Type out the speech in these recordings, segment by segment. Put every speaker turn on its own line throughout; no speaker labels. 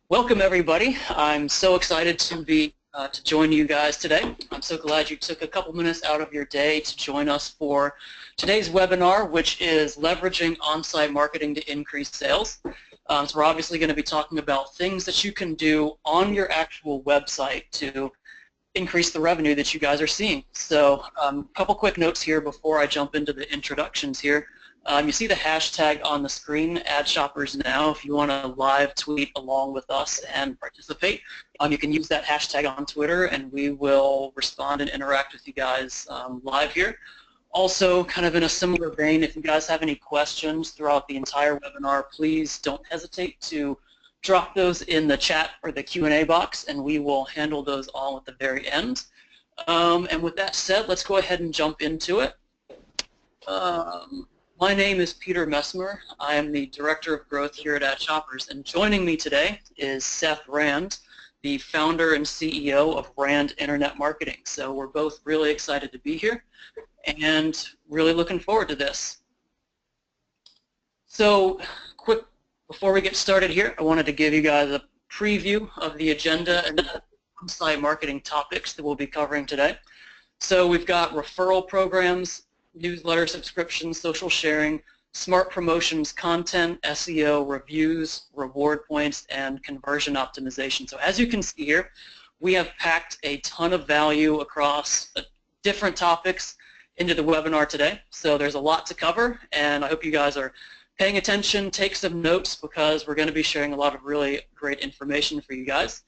Welcome everybody. I'm so excited to join you guys today. I'm so glad you took a couple minutes out of your day to join us for today's webinar, which is leveraging on-site marketing to increase sales. So we're obviously going to be talking about things that you can do on your actual website to increase the revenue that you guys are seeing. So a couple quick notes here before I jump into the introductions here. You see the hashtag on the screen, Ad Shoppers Now. If you want to live tweet along with us and participate, you can use that hashtag on Twitter and we will respond and interact with you guys live here. Also, kind of in a similar vein, if you guys have any questions throughout the entire webinar, please don't hesitate to drop those in the chat or the Q&A box and we will handle those all at the very end. And with that said, let's go ahead and jump into it. My name is Peter Messmer. I am the Director of Growth here at Ad Shoppers, and joining me today is Seth Rand, the founder and CEO of Rand Internet Marketing. So we're both really excited to be here and really looking forward to this. So quick, before we get started here, I wanted to give you guys a preview of the agenda and the on-site marketing topics that we'll be covering today. So we've got referral programs, newsletter subscriptions, social sharing, smart promotions, content, SEO, reviews, reward points, and conversion optimization. So as you can see here, we have packed a ton of value across different topics into the webinar today. So there's a lot to cover, and I hope you guys are paying attention, take some notes, because we're going to be sharing a lot of really great information for you guys.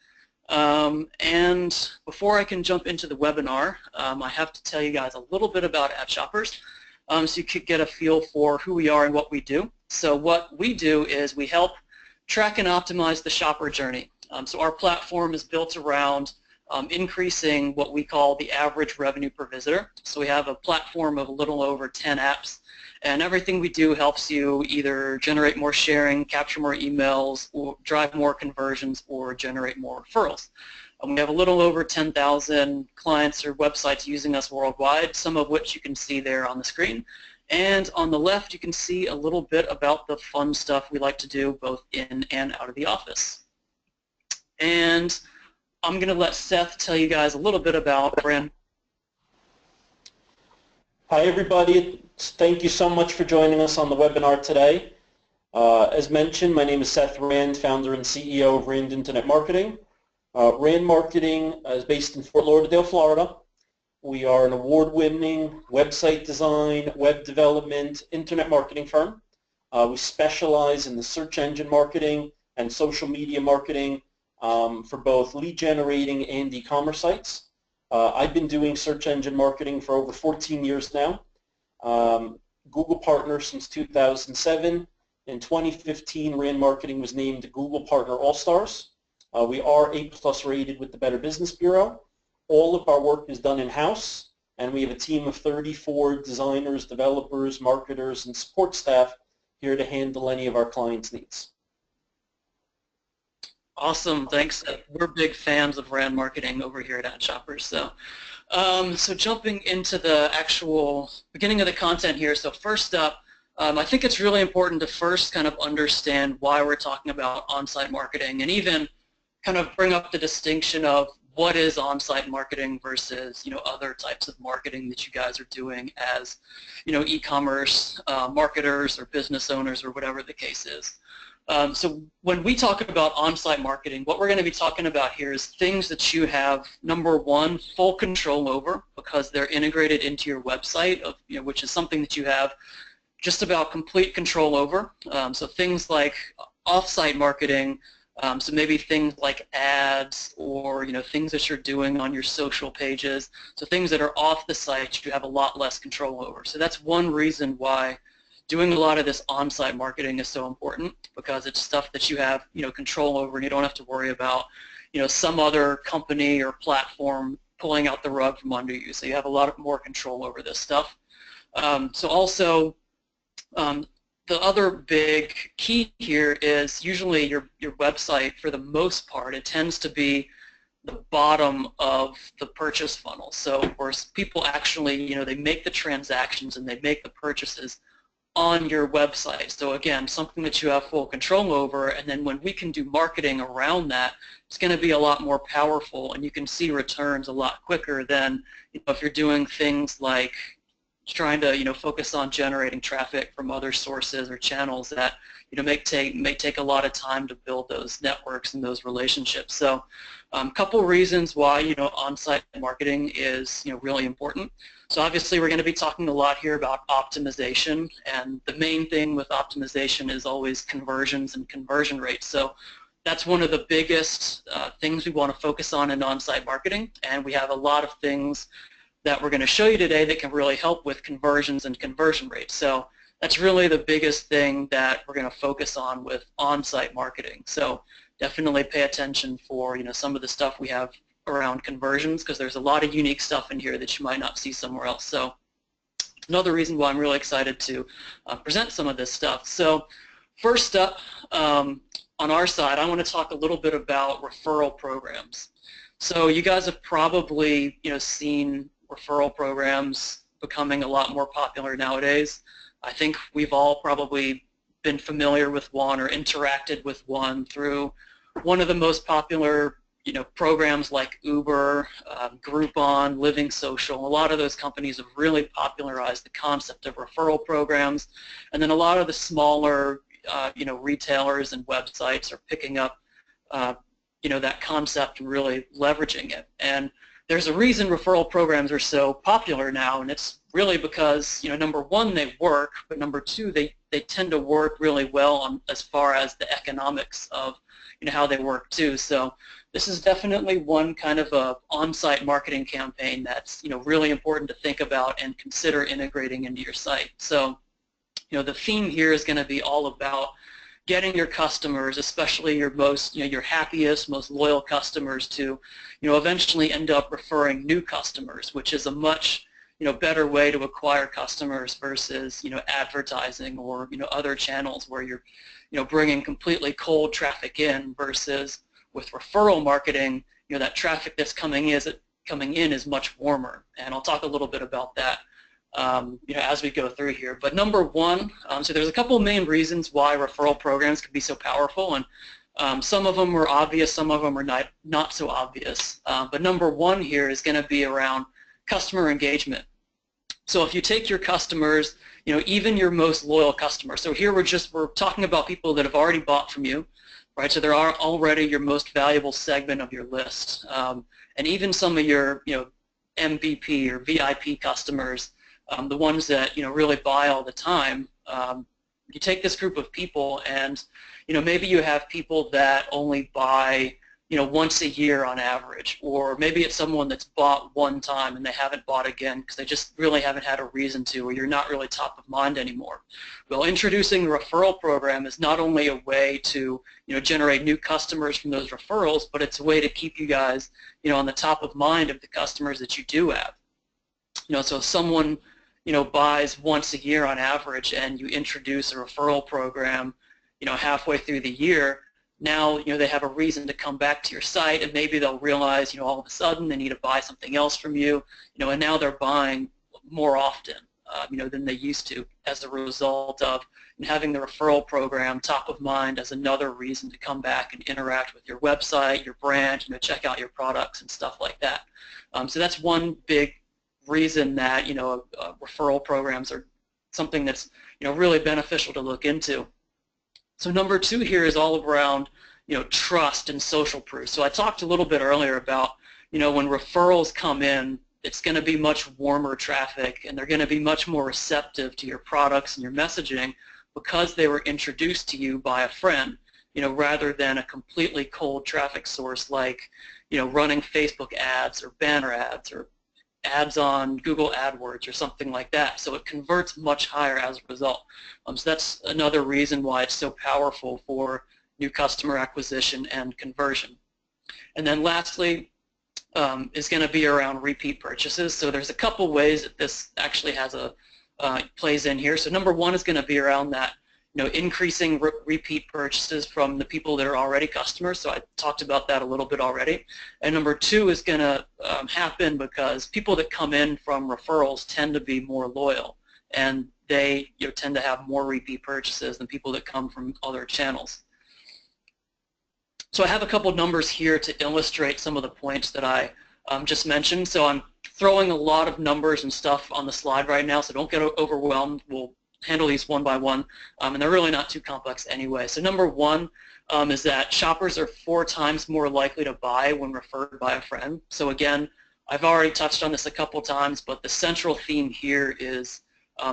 And before I can jump into the webinar, I have to tell you guys a little bit about Ad Shoppers so you could get a feel for who we are and what we do. So what we do is we help track and optimize the shopper journey. So our platform is built around increasing what we call the average revenue per visitor. So we have a platform of a little over 10 apps, and everything we do helps you either generate more sharing, capture more emails, or drive more conversions, or generate more referrals. We have a little over 10,000 clients or websites using us worldwide, some of which you can see there on the screen. And on the left, you can see a little bit about the fun stuff we like to do both in and out of the office. And I'm going to let Seth tell you guys a little bit about Rand.
Hi everybody, thank you so much for joining us on the webinar today. As mentioned, my name is Seth Rand, founder and CEO of Rand Internet Marketing. Rand Marketing is based in Fort Lauderdale, Florida. We are an award-winning website design, web development, internet marketing firm. We specialize in the search engine marketing and social media marketing for both lead generating and e-commerce sites. I've been doing search engine marketing for over 14 years now. Google partner since 2007. In 2015, Rand Marketing was named Google Partner All-Stars. We are A+ rated with the Better Business Bureau. All of our work is done in-house, and we have a team of 34 designers, developers, marketers, and support staff here to handle any of our clients' needs.
Awesome, thanks. We're big fans of Rand Marketing over here at Ad Shoppers. So jumping into the actual beginning of the content here. So first up, I think it's really important to first kind of understand why we're talking about on-site marketing, and even kind of bring up the distinction of what is on-site marketing versus other types of marketing that you guys are doing as e-commerce marketers or business owners or whatever the case is. So when we talk about on-site marketing, what we're going to be talking about here is things that you have, number one, full control over because they're integrated into your website, which is something that you have just about complete control over. So things like off-site marketing, so maybe things like ads or things that you're doing on your social pages. So things that are off the site you have a lot less control over. So that's one reason why doing a lot of this on-site marketing is so important, because it's stuff that you have control over and you don't have to worry about some other company or platform pulling out the rug from under you. So you have a lot more control over this stuff. So also the other big key here is usually your website, for the most part, it tends to be the bottom of the purchase funnel. So where people actually, they make the transactions and they make the purchases on your website. So again, something that you have full control over, and then when we can do marketing around that, it's going to be a lot more powerful, and you can see returns a lot quicker than if you're doing things like trying to focus on generating traffic from other sources or channels that may take a lot of time to build those networks and those relationships. So couple reasons why on-site marketing is really important. So obviously we're going to be talking a lot here about optimization, and the main thing with optimization is always conversions and conversion rates. So that's one of the biggest things we want to focus on in on-site marketing, and we have a lot of things that we're going to show you today that can really help with conversions and conversion rates. So that's really the biggest thing that we're going to focus on with on-site marketing. So definitely pay attention for some of the stuff we have around conversions, because there's a lot of unique stuff in here that you might not see somewhere else. So another reason why I'm really excited to present some of this stuff. So first up, on our side, I want to talk a little bit about referral programs. So you guys have probably seen referral programs becoming a lot more popular nowadays. I think we've all probably been familiar with one or interacted with one through one of the most popular programs like Uber, Groupon, Living Social. A lot of those companies have really popularized the concept of referral programs, and then a lot of the smaller retailers and websites are picking up that concept and really leveraging it. And there's a reason referral programs are so popular now, and it's really because number one, they work, but number two, they tend to work really well on as far as the economics of how they work too. So this is definitely one kind of a on-site marketing campaign that's really important to think about and consider integrating into your site. So the theme here is going to be all about getting your customers, especially your most, your happiest, most loyal customers, to, eventually end up referring new customers, which is a much, better way to acquire customers versus, advertising or, other channels where you're, bringing completely cold traffic in, versus with referral marketing, that traffic that's coming in is much warmer, and I'll talk a little bit about that. As we go through here. But number one, so there's a couple of main reasons why referral programs can be so powerful, and some of them are obvious, some of them are not so obvious. But number one here is going to be around customer engagement. So if you take your customers, even your most loyal customers, so here we're talking about people that have already bought from you, right? So they're already your most valuable segment of your list, and even some of your MVP or VIP customers, the ones that really buy all the time. You take this group of people, and maybe you have people that only buy once a year on average, or maybe it's someone that's bought one time and they haven't bought again because they just really haven't had a reason to, or you're not really top of mind anymore. Well, introducing the referral program is not only a way to generate new customers from those referrals, but it's a way to keep you guys on the top of mind of the customers that you do have. So if someone buys once a year on average, and you introduce a referral program, halfway through the year, now they have a reason to come back to your site, and maybe they'll realize all of a sudden they need to buy something else from you, and now they're buying more often, than they used to, as a result of having the referral program top of mind as another reason to come back and interact with your website, your brand, check out your products and stuff like that. So that's one big reason that referral programs are something that's really beneficial to look into. So number two here is all around trust and social proof. So I talked a little bit earlier about when referrals come in, it's going to be much warmer traffic, and they're going to be much more receptive to your products and your messaging because they were introduced to you by a friend, rather than a completely cold traffic source like running Facebook ads or banner ads or ads on Google AdWords or something like that. So it converts much higher as a result. So that's another reason why it's so powerful for new customer acquisition and conversion. And then lastly is going to be around repeat purchases. So there's a couple ways that this actually has plays in here. So number one is going to be around that increasing repeat purchases from the people that are already customers. So I talked about that a little bit already. And number two is going to happen because people that come in from referrals tend to be more loyal. And they tend to have more repeat purchases than people that come from other channels. So I have a couple numbers here to illustrate some of the points that I just mentioned. So I'm throwing a lot of numbers and stuff on the slide right now, so don't get overwhelmed. We'll handle these one by one, and they're really not too complex anyway. So number one is that shoppers are 4 times more likely to buy when referred by a friend. So again, I've already touched on this a couple times, but the central theme here is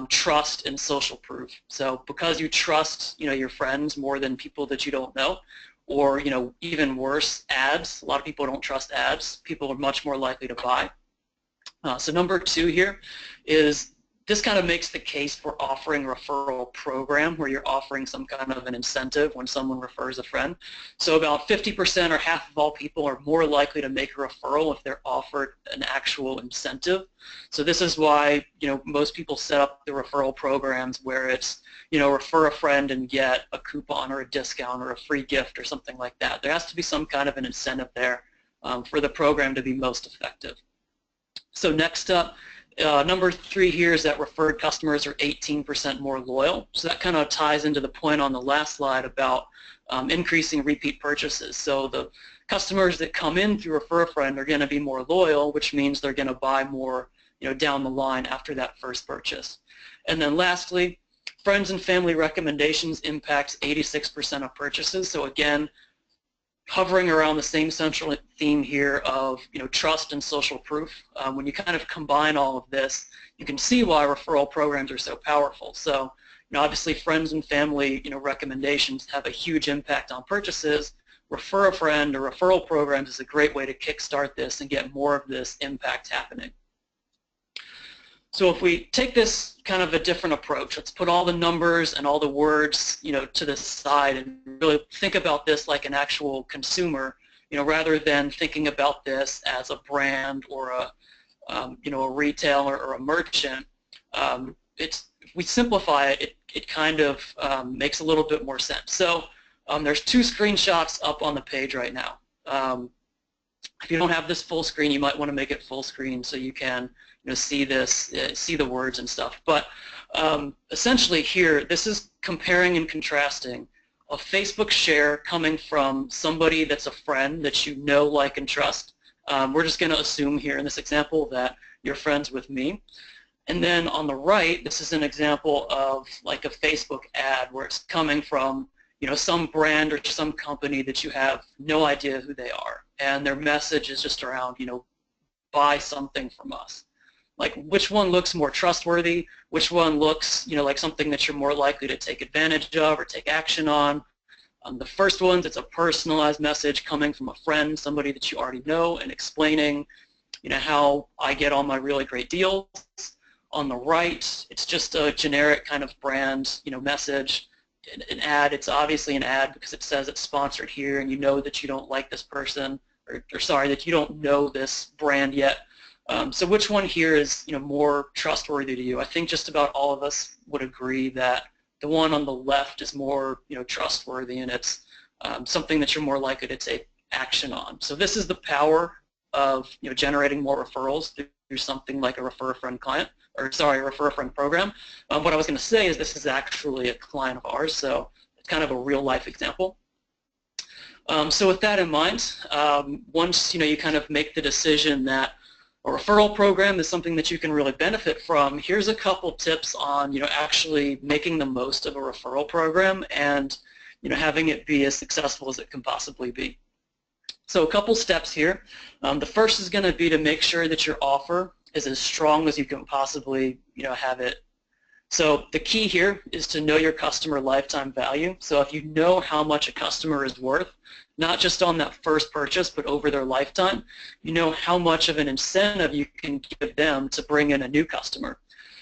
trust and social proof. So because you trust your friends more than people that you don't know, or even worse, ads. A lot of people don't trust ads. People are much more likely to buy. So number 2 here is this kind of makes the case for offering a referral program where you're offering some kind of an incentive when someone refers a friend. So about 50% or half of all people are more likely to make a referral if they're offered an actual incentive. So this is why most people set up the referral programs where it's refer a friend and get a coupon or a discount or a free gift or something like that. There has to be some kind of an incentive there for the program to be most effective. So next up, number 3 here is that referred customers are 18% more loyal. So that kind of ties into the point on the last slide about increasing repeat purchases. So the customers that come in through refer a friend are going to be more loyal, which means they're going to buy more down the line after that first purchase. And then lastly, friends and family recommendations impacts 86% of purchases. So again, hovering around the same central theme here of trust and social proof. When you kind of combine all of this, you can see why referral programs are so powerful. So obviously friends and family recommendations have a huge impact on purchases. Refer a friend or referral programs is a great way to kickstart this and get more of this impact happening. So if we take this kind of a different approach, let's put all the numbers and all the words, to the side and really think about this like an actual consumer, rather than thinking about this as a brand or a retailer or a merchant. If we simplify it, it kind of makes a little bit more sense. So there's 2 screenshots up on the page right now. If you don't have this full screen, you might want to make it full screen so you can see this, see the words and stuff. But essentially here, this is comparing and contrasting a Facebook share coming from somebody that's a friend that you know, like, and trust. We're just going to assume here in this example that you're friends with me. And then on the right, this is an example of like a Facebook ad where it's coming from some brand or some company that you have no idea who they are, and their message is just around buy something from us. Like, which one looks more trustworthy? Which one looks like something that you're more likely to take advantage of or take action on? The first ones, it's a personalized message coming from a friend, somebody that you already know, and explaining how I get all my really great deals. On the right, it's just a generic kind of brand message. An ad, it's obviously an ad because it says it's sponsored here, and that you don't like this person, or sorry, that you don't know this brand yet. So which one here is more trustworthy to you? I think just about all of us would agree that the one on the left is more trustworthy, and it's something that you're more likely to take action on. So this is the power of generating more referrals through something like a refer a friend client, or sorry, a refer a friend program. What I was going to say is this is actually a client of ours, so it's kind of a real life example. So with that in mind, once you kind of make the decision that a referral program is something that you can really benefit from, here's a couple tips on actually making the most of a referral program and having it be as successful as it can possibly be. So a couple steps here. The first is going to be to make sure that your offer is as strong as you can possibly have it. So the key here is to know your customer lifetime value. So if you know how much a customer is worth, not just on that first purchase, but over their lifetime, you know how much of an incentive you can give them to bring in a new customer.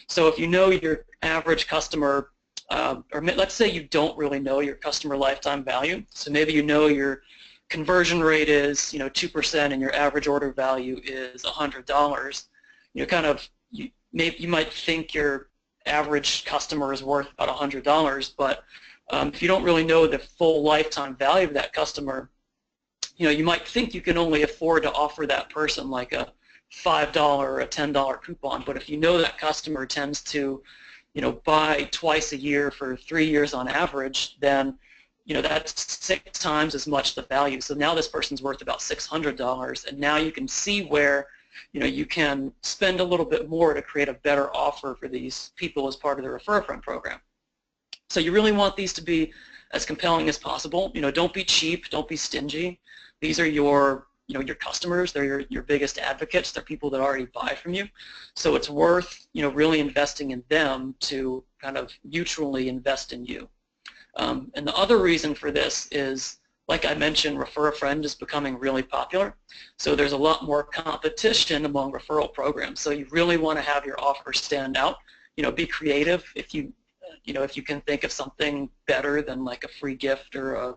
So if you know your average customer, or let's say you don't really know your customer lifetime value, so maybe your conversion rate is 2% and your average order value is $100, you might think your average customer is worth about $100, but if you don't really know the full lifetime value of that customer, you might think you can only afford to offer that person like a $5 or a $10 coupon, but if you know that customer tends to buy twice a year for 3 years on average, then that's 6 times as much the value. So now this person's worth about $600, and now you can see where you can spend a little bit more to create a better offer for these people as part of the Refer a Friend program. So you really want these to be as compelling as possible. Don't be cheap, don't be stingy. These are your customers. They're your biggest advocates. They're people that already buy from you. So it's worth really investing in them to kind of mutually invest in you. And the other reason for this is, like I mentioned, Refer a Friend is becoming really popular. So there's a lot more competition among referral programs. So you really want to have your offer stand out. Be creative. If you can think of something better than like a free gift or a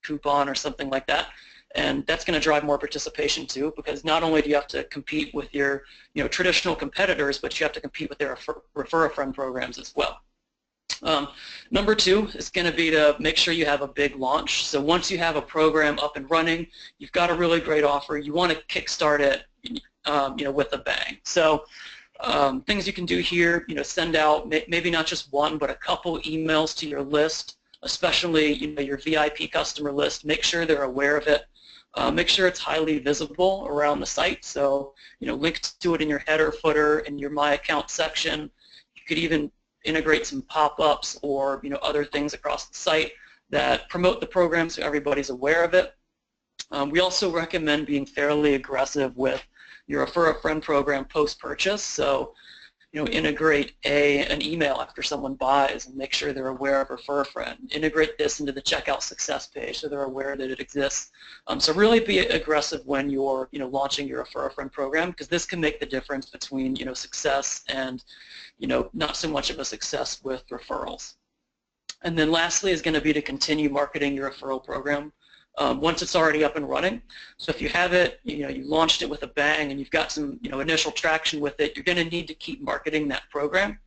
coupon or something like that. And that's going to drive more participation too, because not only do you have to compete with your traditional competitors, but you have to compete with their Refer a Friend programs as well. Number 2 is going to be to make sure you have a big launch. So once you have a program up and running, you've got a really great offer, you want to kickstart it with a bang. So things you can do here, send out maybe not just one, but a couple emails to your list, especially your VIP customer list. Make sure they're aware of it. Make sure it's highly visible around the site. So link to it in your header, footer, in your My Account section. You could even integrate some pop-ups or other things across the site that promote the program so everybody's aware of it. We also recommend being fairly aggressive with your Refer a Friend program post-purchase. So integrate an email after someone buys and make sure they're aware of Refer a Friend. Integrate this into the checkout success page so they're aware that it exists. So really be aggressive when you're launching your Refer a Friend program, because this can make the difference between success and not so much of a success with referrals. And then lastly is going to be to continue marketing your referral program once it's already up and running. So if you have it, you launched it with a bang and you've got some initial traction with it, you're going to need to keep marketing that program.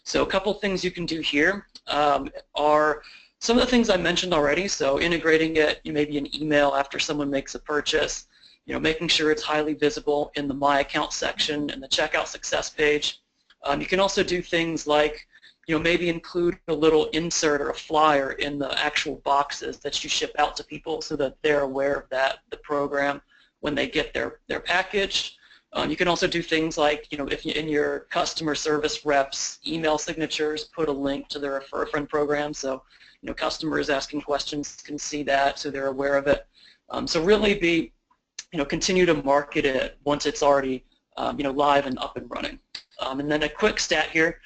So a couple things you can do here are some of the things I mentioned already. So integrating it, maybe an email after someone makes a purchase, making sure it's highly visible in the My Account section and the checkout success page. You can also do things like maybe include a little insert or a flyer in the actual boxes that you ship out to people so that they're aware of the program when they get their package. You can also do things like, if you, in your customer service reps email signatures, put a link to the Refer a Friend program, so customers asking questions can see that so they're aware of it. So really continue to market it once it's already live and up and running. And then a quick stat here.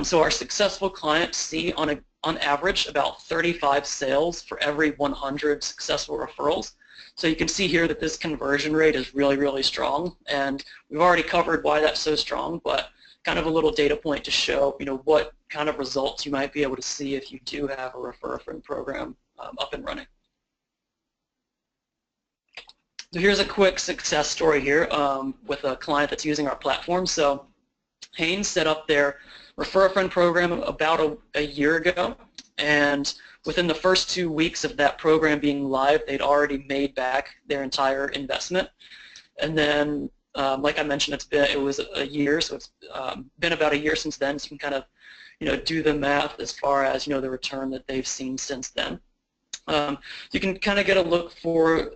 So our successful clients see on average about 35 sales for every 100 successful referrals. So you can see here that this conversion rate is really, really strong, and we've already covered why that's so strong, but kind of a little data point to show what kind of results you might be able to see if you do have a Refer a Friend program up and running. So here's a quick success story here with a client that's using our platform. So Haynes set up their Refer a Friend program about a year ago, and within the first 2 weeks of that program being live, they'd already made back their entire investment. And then, like I mentioned, it was a year, so it's been about a year since then. So you can kind of do the math as far as the return that they've seen since then. You can kind of get a look for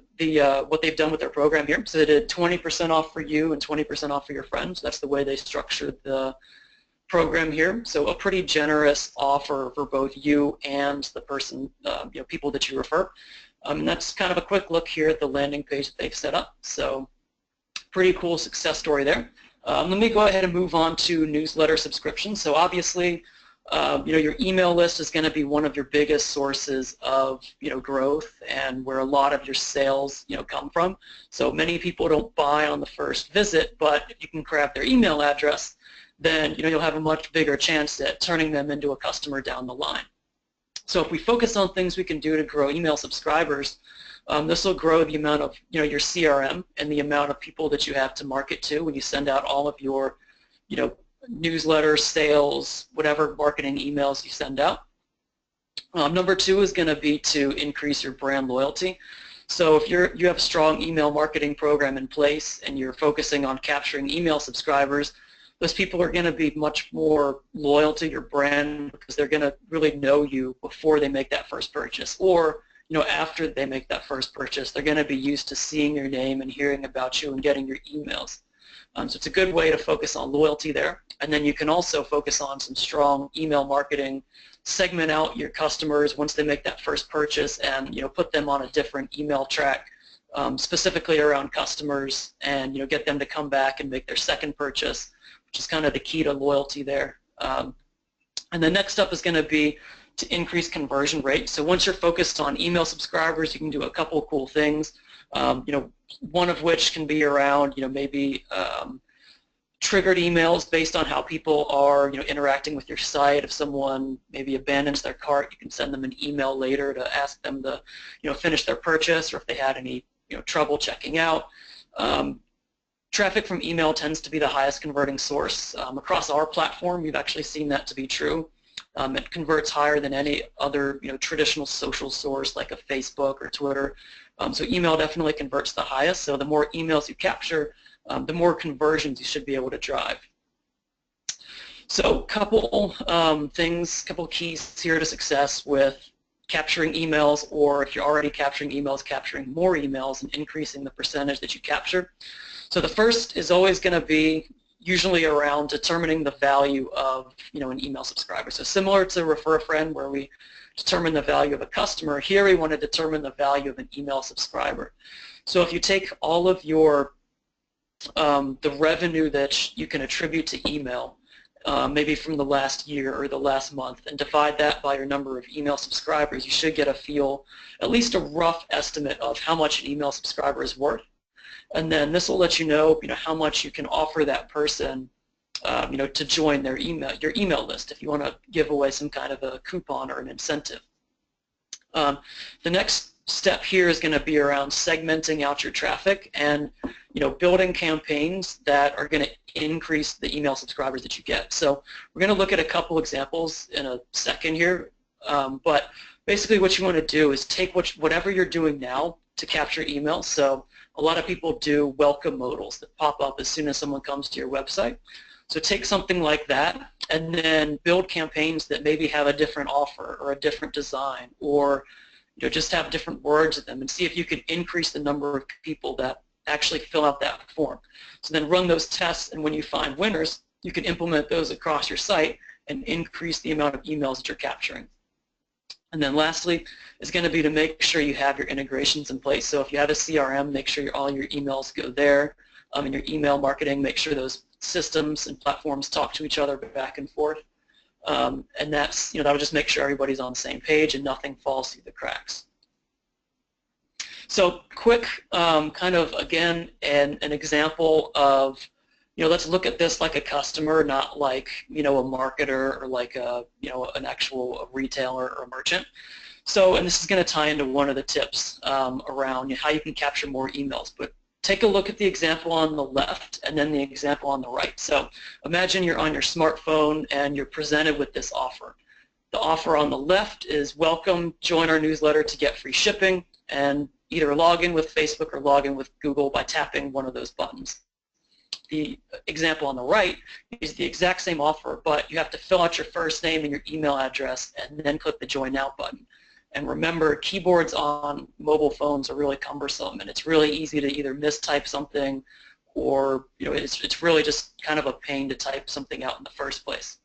what they've done with their program here. So they did 20% off for you and 20% off for your friends. That's the way they structured the program here. So a pretty generous offer for both you and the person, people that you refer. And that's kind of a quick look here at the landing page that they've set up. So pretty cool success story there. Let me go ahead and move on to newsletter subscriptions. So obviously, your email list is going to be one of your biggest sources of growth and where a lot of your sales come from. So many people don't buy on the first visit, but if you can grab their email address, then you'll have a much bigger chance at turning them into a customer down the line. So if we focus on things we can do to grow email subscribers, this will grow the amount of your CRM and the amount of people that you have to market to when you send out all of your newsletters, sales, whatever marketing emails you send out. Number 2 is going to be to increase your brand loyalty. So if you have a strong email marketing program in place and you're focusing on capturing email subscribers, those people are going to be much more loyal to your brand because they're going to really know you before they make that first purchase, or after they make that first purchase, they're going to be used to seeing your name and hearing about you and getting your emails. So it's a good way to focus on loyalty there. And then you can also focus on some strong email marketing, segment out your customers once they make that first purchase, and put them on a different email track specifically around customers, and get them to come back and make their second purchase, which is kind of the key to loyalty there. And the next step is going to be to increase conversion rate. So once you're focused on email subscribers, you can do a couple of cool things. One of which can be around maybe triggered emails based on how people are interacting with your site. If someone maybe abandons their cart, you can send them an email later to ask them to finish their purchase, or if they had any trouble checking out. Traffic from email tends to be the highest converting source. Across our platform, we've actually seen that to be true. It converts higher than any other traditional social source like a Facebook or Twitter. So email definitely converts the highest. So the more emails you capture, the more conversions you should be able to drive. So couple things, couple keys here to success with capturing emails, or if you're already capturing emails, capturing more emails and increasing the percentage that you capture. So the first is always going to be usually around determining the value of an email subscriber. So similar to Refer a Friend, where we determine the value of a customer, here we want to determine the value of an email subscriber. So if you take all of your the revenue that you can attribute to email, maybe from the last year or the last month, and divide that by your number of email subscribers, you should get a feel, at least a rough estimate of how much an email subscriber is worth. And then this will let you know, how much you can offer that person, to join your email list if you want to give away some kind of a coupon or an incentive. The next step here is going to be around segmenting out your traffic and building campaigns that are going to increase the email subscribers that you get. So we're going to look at a couple examples in a second here, but basically what you want to do is take whatever you're doing now to capture emails. So a lot of people do welcome modals that pop up as soon as someone comes to your website. So take something like that and then build campaigns that maybe have a different offer or a different design, or just have different words in them, and see if you can increase the number of people that actually fill out that form. So then run those tests, and when you find winners, you can implement those across your site and increase the amount of emails that you're capturing. And then lastly is going to be to make sure you have your integrations in place. So if you have a CRM, make sure all your emails go there. In your email marketing, make sure those systems and platforms talk to each other back and forth. And that's, that'll just make sure everybody's on the same page and nothing falls through the cracks. So quick, kind of, again, an example of, let's look at this like a customer, not like, a marketer or like a, an actual retailer or a merchant. So, and this is going to tie into one of the tips around how you can capture more emails. But take a look at the example on the left and then the example on the right. So imagine you're on your smartphone and you're presented with this offer. The offer on the left is welcome, join our newsletter to get free shipping, and either log in with Facebook or log in with Google by tapping one of those buttons. The example on the right is the exact same offer, but you have to fill out your first name and your email address and then click the Join Now button. And remember, keyboards on mobile phones are really cumbersome, and it's really easy to either mistype something, or it's really just kind of a pain to type something out in the first place.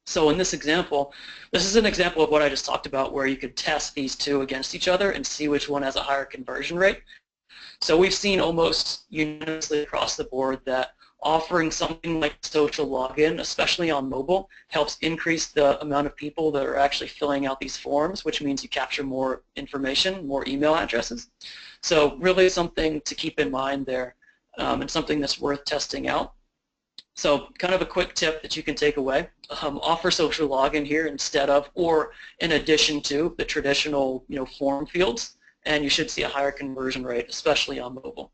So in this example, this is an example of what I just talked about, where you could test these two against each other and see which one has a higher conversion rate. So we've seen almost unanimously across the board that offering something like social login, especially on mobile, helps increase the amount of people that are actually filling out these forms, which means you capture more information, more email addresses. So really something to keep in mind there, and something that's worth testing out. So kind of a quick tip that you can take away, offer social login here instead of, or in addition to, the traditional form fields, and you should see a higher conversion rate, especially on mobile.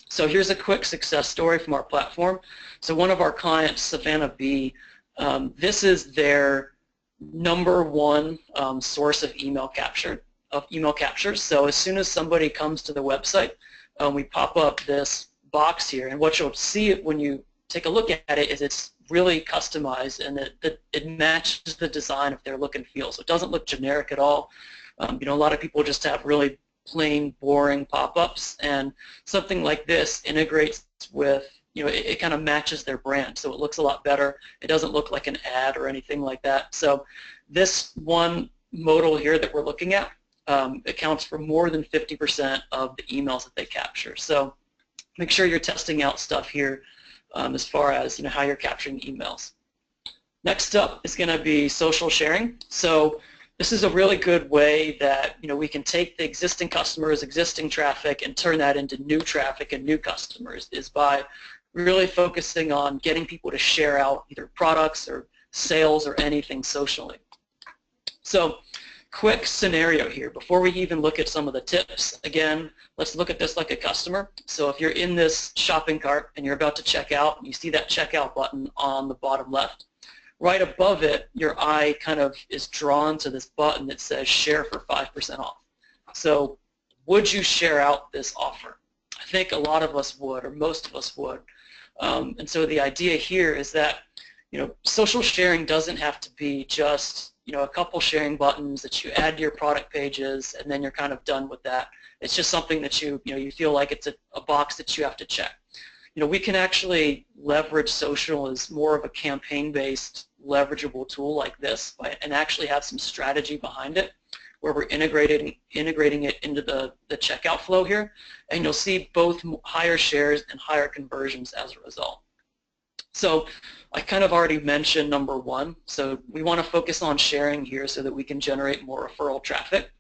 So here's a quick success story from our platform. So one of our clients, Savannah Bee, this is their #1 source of email capture. So as soon as somebody comes to the website, we pop up this box here, and what you'll see when you take a look at it is it's really customized, and it matches the design of their look and feel. So it doesn't look generic at all. A lot of people just have really plain, boring pop-ups, and something like this integrates with, it kind of matches their brand, so it looks a lot better. It doesn't look like an ad or anything like that. So this one modal here that we're looking at accounts for more than 50% of the emails that they capture. So make sure you're testing out stuff here as far as how you're capturing emails. Next up is going to be social sharing. So this is a really good way that we can take the existing customers, existing traffic, and turn that into new traffic and new customers, is by really focusing on getting people to share out either products or sales or anything socially. So quick scenario here before we even look at some of the tips. Again, let's look at this like a customer. So if you're in this shopping cart and you're about to check out, and you see that checkout button on the bottom left, right above it, your eye kind of is drawn to this button that says share for 5% off. So would you share out this offer? I think a lot of us would, or most of us would. And so the idea here is that social sharing doesn't have to be just a couple sharing buttons that you add to your product pages and then you're kind of done with that. It's just something that you feel like it's a box that you have to check. We can actually leverage social as more of a campaign-based leverageable tool like this, and actually have some strategy behind it, where we're integrating it into the checkout flow here, and you'll see both higher shares and higher conversions as a result. So I kind of already mentioned number one, so we want to focus on sharing here so that we can generate more referral traffic.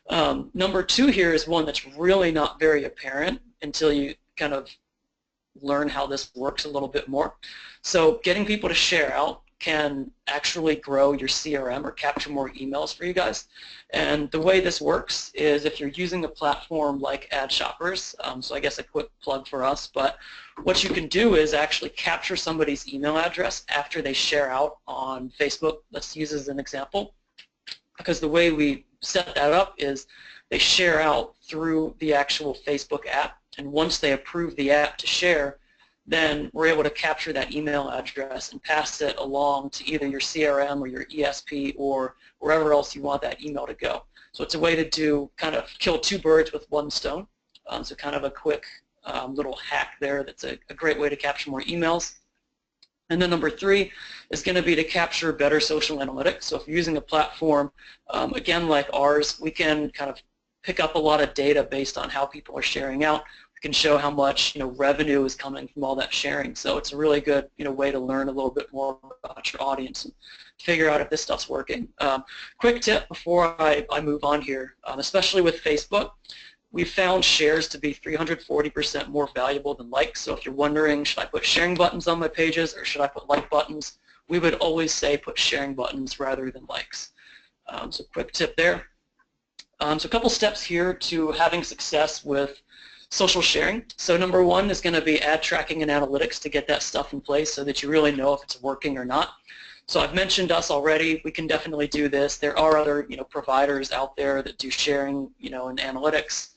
Number two here is one that's really not very apparent until you kind of learn how this works a little bit more. So getting people to share out can actually grow your CRM or capture more emails for you guys. And the way this works is if you're using a platform like Ad Shoppers, so I guess a quick plug for us, but what you can do is actually capture somebody's email address after they share out on Facebook. Let's use as an example, because the way we set that up is they share out through the actual Facebook app, and once they approve the app to share, then we're able to capture that email address and pass it along to either your CRM or your ESP or wherever else you want that email to go. So it's a way to do kind of kill two birds with one stone. So kind of a quick little hack there that's a great way to capture more emails. And then number three is going to be to capture better social analytics. So if you're using a platform, again, like ours, we can kind of pick up a lot of data based on how people are sharing out. Can show how much revenue is coming from all that sharing. So it's a really good way to learn a little bit more about your audience and figure out if this stuff's working. Quick tip before I move on here, especially with Facebook, we found shares to be 340% more valuable than likes. So if you're wondering, should I put sharing buttons on my pages or should I put like buttons, we would always say put sharing buttons rather than likes. So quick tip there. So a couple steps here to having success with social sharing. So number one is going to be ad tracking and analytics to get that stuff in place so that you really know if it's working or not. So I've mentioned us already. We can definitely do this. There are other providers out there that do sharing and analytics.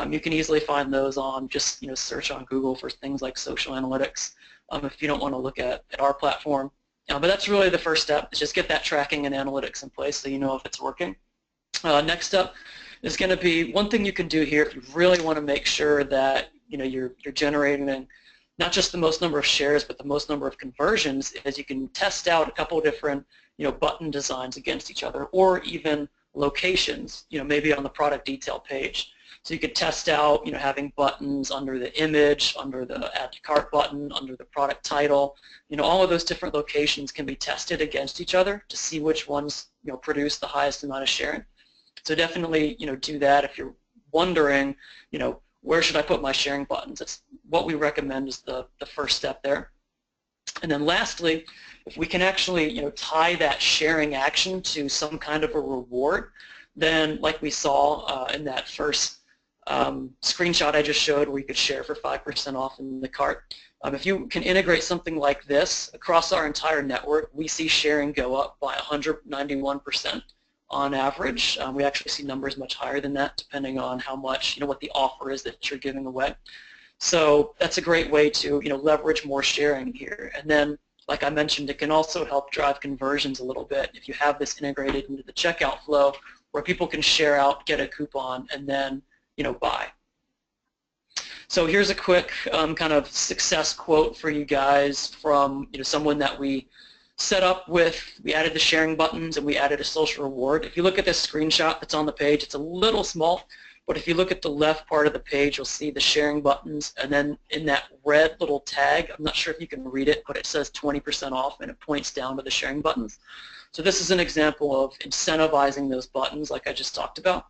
You can easily find those on just search on Google for things like social analytics if you don't want to look at our platform. But that's really the first step, is just get that tracking and analytics in place so you know if it's working. Next up is going to be one thing you can do here if you really want to make sure that you're generating not just the most number of shares but the most number of conversions, is you can test out a couple of different button designs against each other, or even locations maybe on the product detail page. So you could test out having buttons under the image, under the add to cart button, under the product title. All of those different locations can be tested against each other to see which ones produce the highest amount of sharing. So definitely, do that if you're wondering, where should I put my sharing buttons? That's what we recommend is the first step there. And then lastly, if we can actually, tie that sharing action to some kind of a reward, then like we saw in that first screenshot I just showed where you could share for 5% off in the cart. If you can integrate something like this across our entire network, we see sharing go up by 191%. On average. We actually see numbers much higher than that depending on how much, what the offer is that you're giving away. So that's a great way to leverage more sharing here. And then, like I mentioned, it can also help drive conversions a little bit if you have this integrated into the checkout flow where people can share out, get a coupon, and then buy. So here's a quick kind of success quote for you guys from someone that we set up with. We added the sharing buttons and we added a social reward. If you look at this screenshot that's on the page, it's a little small, but if you look at the left part of the page, you'll see the sharing buttons, and then in that red little tag, I'm not sure if you can read it, but it says 20% off, and it points down to the sharing buttons. So this is an example of incentivizing those buttons like I just talked about.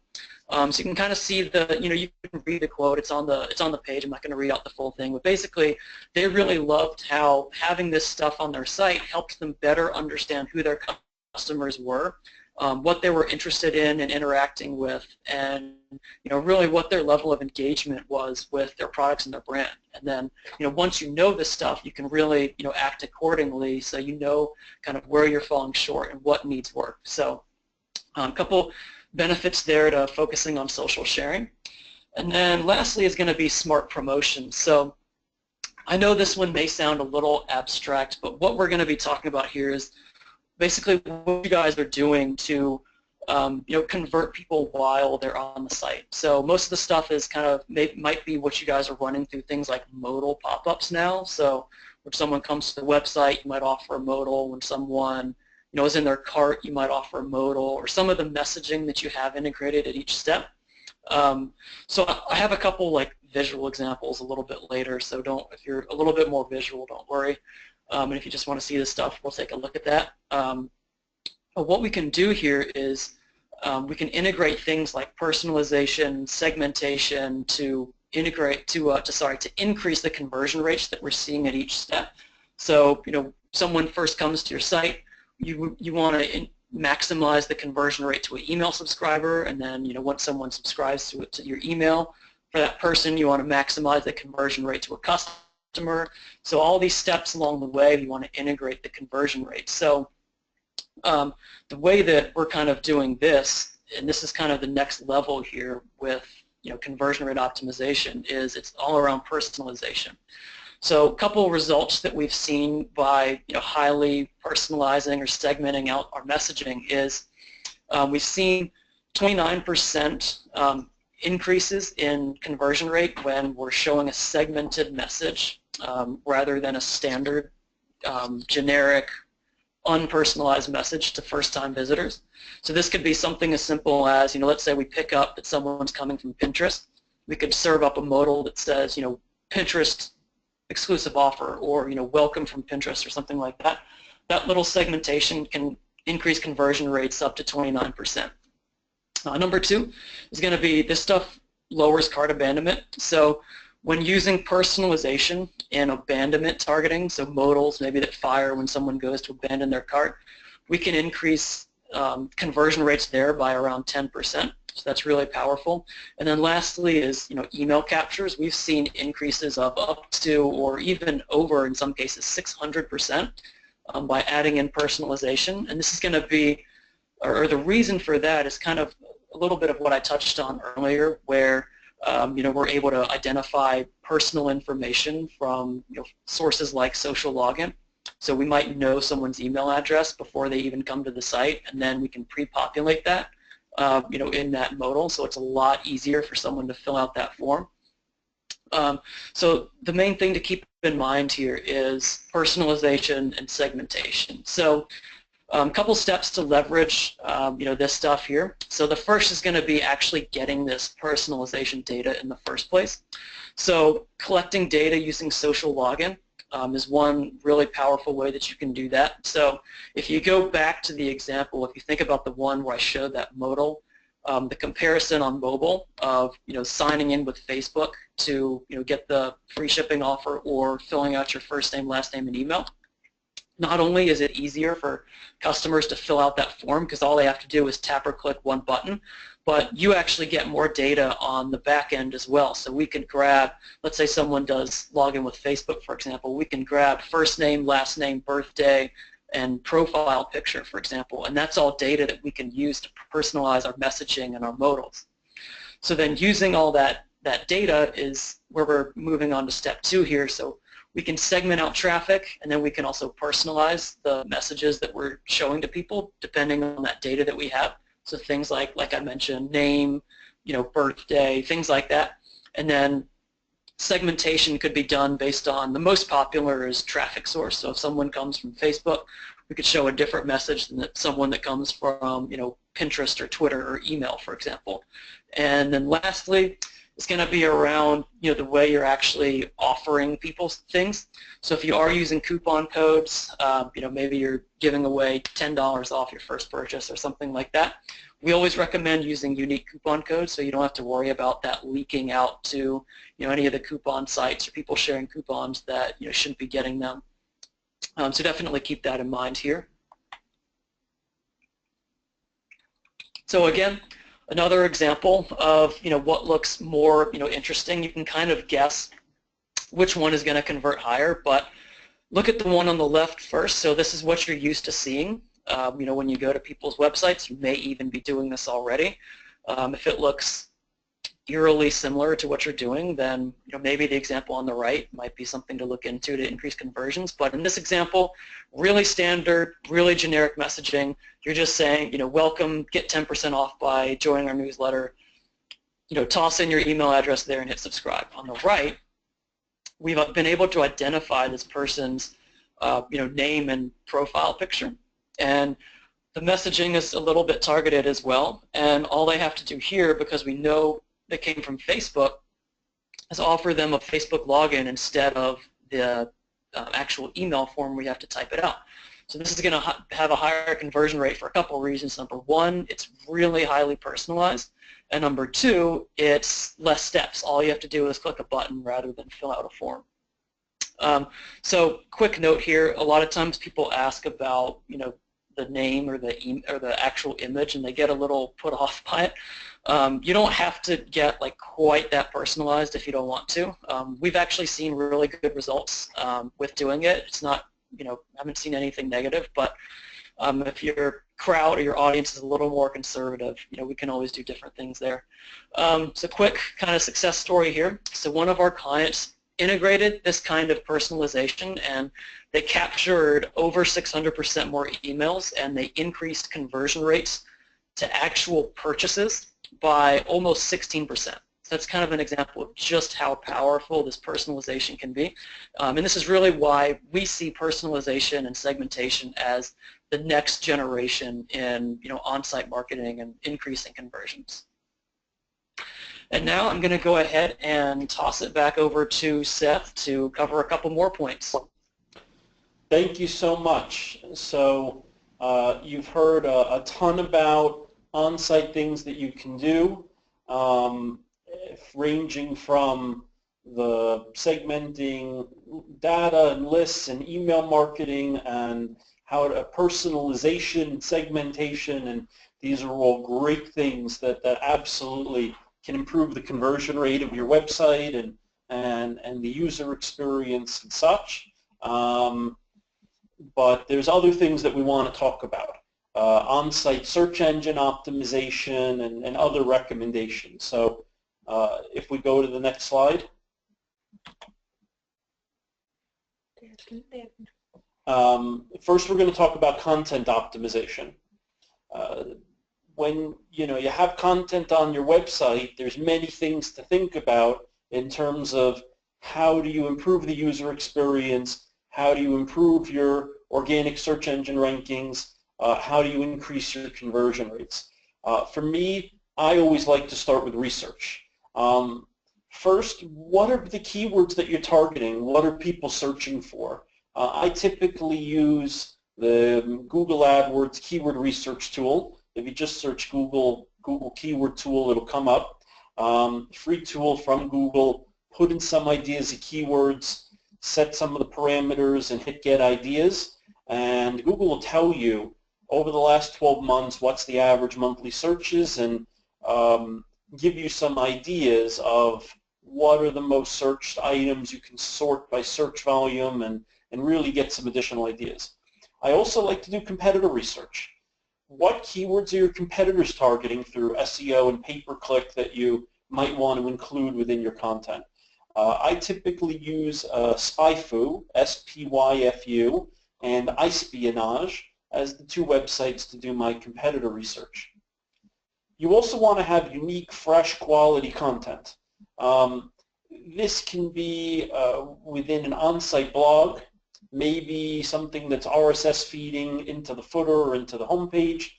So you can kind of see you can read the quote. It's on the page. I'm not going to read out the full thing, but basically, they really loved how having this stuff on their site helped them better understand who their customers were, what they were interested in and interacting with, and really what their level of engagement was with their products and their brand. And then once you know this stuff, you can really act accordingly, so kind of where you're falling short and what needs work. So a couple benefits there to focusing on social sharing. And then lastly is going to be smart promotion. So I know this one may sound a little abstract, but what we're going to be talking about here is basically what you guys are doing to convert people while they're on the site. So most of the stuff is kind of might be what you guys are running through things like modal pop-ups now. So when someone comes to the website, you might offer a modal. When someone is in their cart, you might offer a modal, or some of the messaging that you have integrated at each step. So I have a couple like visual examples a little bit later, so if you're a little bit more visual, don't worry. And if you just want to see this stuff, we'll take a look at that. But what we can do here is we can integrate things like personalization, segmentation to increase the conversion rates that we're seeing at each step. So someone first comes to your site, you want to maximize the conversion rate to an email subscriber, and then once someone subscribes to your email, for that person you want to maximize the conversion rate to a customer. So all these steps along the way, you want to integrate the conversion rate. So the way that we're kind of doing this, and this is kind of the next level here with conversion rate optimization, is it's all around personalization. So a couple results that we've seen by highly personalizing or segmenting out our messaging is we've seen 29% increases in conversion rate when we're showing a segmented message rather than a standard generic unpersonalized message to first-time visitors. So this could be something as simple as, let's say we pick up that someone's coming from Pinterest. We could serve up a modal that says, Pinterest exclusive offer, or welcome from Pinterest, or something like that. That little segmentation can increase conversion rates up to 29%. Number two is going to be, this stuff lowers cart abandonment. So when using personalization and abandonment targeting, so modals maybe that fire when someone goes to abandon their cart, we can increase conversion rates there by around 10%. So that's really powerful. And then lastly is email captures. We've seen increases of up to, or even over in some cases, 600% by adding in personalization. And this is going to be, or the reason for that is kind of a little bit of what I touched on earlier, where we're able to identify personal information from sources like social login. So we might know someone's email address before they even come to the site, and then we can pre-populate that in that modal, so it's a lot easier for someone to fill out that form. So the main thing to keep in mind here is personalization and segmentation. So a couple steps to leverage this stuff here. So the first is going to be actually getting this personalization data in the first place. So collecting data using social login is one really powerful way that you can do that. So if you go back to the example, if you think about the one where I showed that modal, the comparison on mobile of signing in with Facebook to get the free shipping offer, or filling out your first name, last name, and email. Not only is it easier for customers to fill out that form because all they have to do is tap or click one button, but you actually get more data on the back end as well. So we can grab, let's say someone does log in with Facebook, for example, we can grab first name, last name, birthday, and profile picture, for example, and that's all data that we can use to personalize our messaging and our modals. So then using all that that data is where we're moving on to step 2 here. So we can segment out traffic, and then we can also personalize the messages that we're showing to people depending on that data that we have. So things like I mentioned, name, birthday, things like that. And then segmentation could be done based on the most popular is traffic source. So if someone comes from Facebook, we could show a different message than someone that comes from Pinterest or Twitter or email, for example. And then lastly, it's going to be around the way you're actually offering people things. So if you are using coupon codes, maybe you're giving away $10 off your first purchase or something like that. We always recommend using unique coupon codes so you don't have to worry about that leaking out to any of the coupon sites or people sharing coupons that shouldn't be getting them. So definitely keep that in mind here. So again, another example of what looks more interesting. You can kind of guess which one is going to convert higher, but look at the one on the left first. So this is what you're used to seeing. When you go to people's websites, you may even be doing this already. If it looks eerily similar to what you're doing, then maybe the example on the right might be something to look into to increase conversions. But in this example, really standard, really generic messaging. You're just saying, welcome, get 10% off by joining our newsletter. Toss in your email address there and hit subscribe. On the right, we've been able to identify this person's name and profile picture. And the messaging is a little bit targeted as well. And all they have to do here, because we know they came from Facebook, is offer them a Facebook login instead of the actual email form where you have to type it out. So this is going to have a higher conversion rate for a couple of reasons. Number one, it's really highly personalized. And number two, it's less steps. All you have to do is click a button rather than fill out a form. So quick note here, a lot of times people ask about, the name or the actual image, and they get a little put off by it. You don't have to get quite that personalized if you don't want to. We've actually seen really good results with doing it. It's not, haven't seen anything negative, but if your crowd or your audience is a little more conservative, we can always do different things there. So quick kind of success story here. So one of our clients integrated this kind of personalization, and they captured over 600% more emails, and they increased conversion rates to actual purchases by almost 16%. So that's kind of an example of just how powerful this personalization can be. And this is really why we see personalization and segmentation as the next generation in on-site marketing and increasing conversions. And now I'm going to go ahead and toss it back over to Seth to cover a couple more points.
Thank you so much. So you've heard a ton about on-site things that you can do, ranging from the segmenting data and lists and email marketing and how to personalization, segmentation, and these are all great things that absolutely can improve the conversion rate of your website and the user experience and such. But there's other things that we want to talk about. On-site search engine optimization and other recommendations. So if we go to the next slide. First we're going to talk about content optimization. When you have content on your website, there's many things to think about in terms of how do you improve the user experience, how do you improve your organic search engine rankings, how do you increase your conversion rates. For me, I always like to start with research. First, what are the keywords that you're targeting? What are people searching for? I typically use the Google AdWords keyword research tool. If you just search Google keyword tool, it'll come up. Free tool from Google, put in some ideas of keywords, set some of the parameters and hit get ideas, and Google will tell you over the last 12 months what's the average monthly searches and give you some ideas of what are the most searched items. You can sort by search volume and really get some additional ideas. I also like to do competitor research. What keywords are your competitors targeting through SEO and pay-per-click that you might want to include within your content. I typically use SPYFU, S-P-Y-F-U, and iSpionage as the two websites to do my competitor research. You also want to have unique, fresh, quality content. This can be within an on-site blog, maybe something that's RSS feeding into the footer or into the homepage.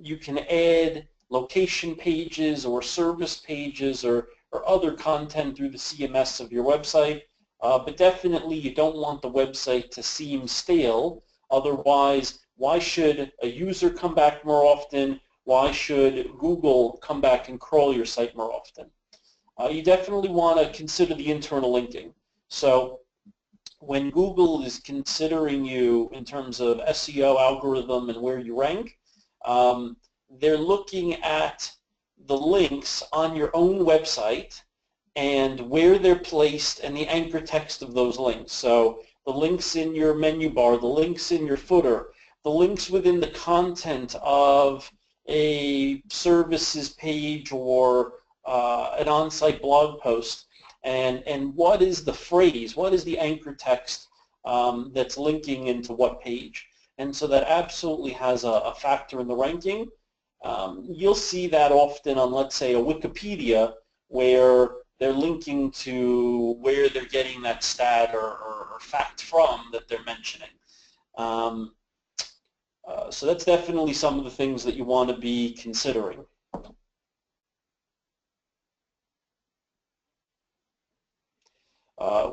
You can add location pages or service pages or other content through the CMS of your website, but definitely you don't want the website to seem stale. Otherwise, why should a user come back more often? Why should Google come back and crawl your site more often? You definitely want to consider the internal linking. So when Google is considering you in terms of SEO algorithm and where you rank, they're looking at the links on your own website and where they're placed and the anchor text of those links. So the links in your menu bar, the links in your footer, the links within the content of a services page or an on-site blog post, and what is the phrase, what is the anchor text that's linking into what page. And so that absolutely has a factor in the ranking. You'll see that often on, let's say, a Wikipedia, where they're linking to where they're getting that stat or fact from that they're mentioning. So that's definitely some of the things that you want to be considering.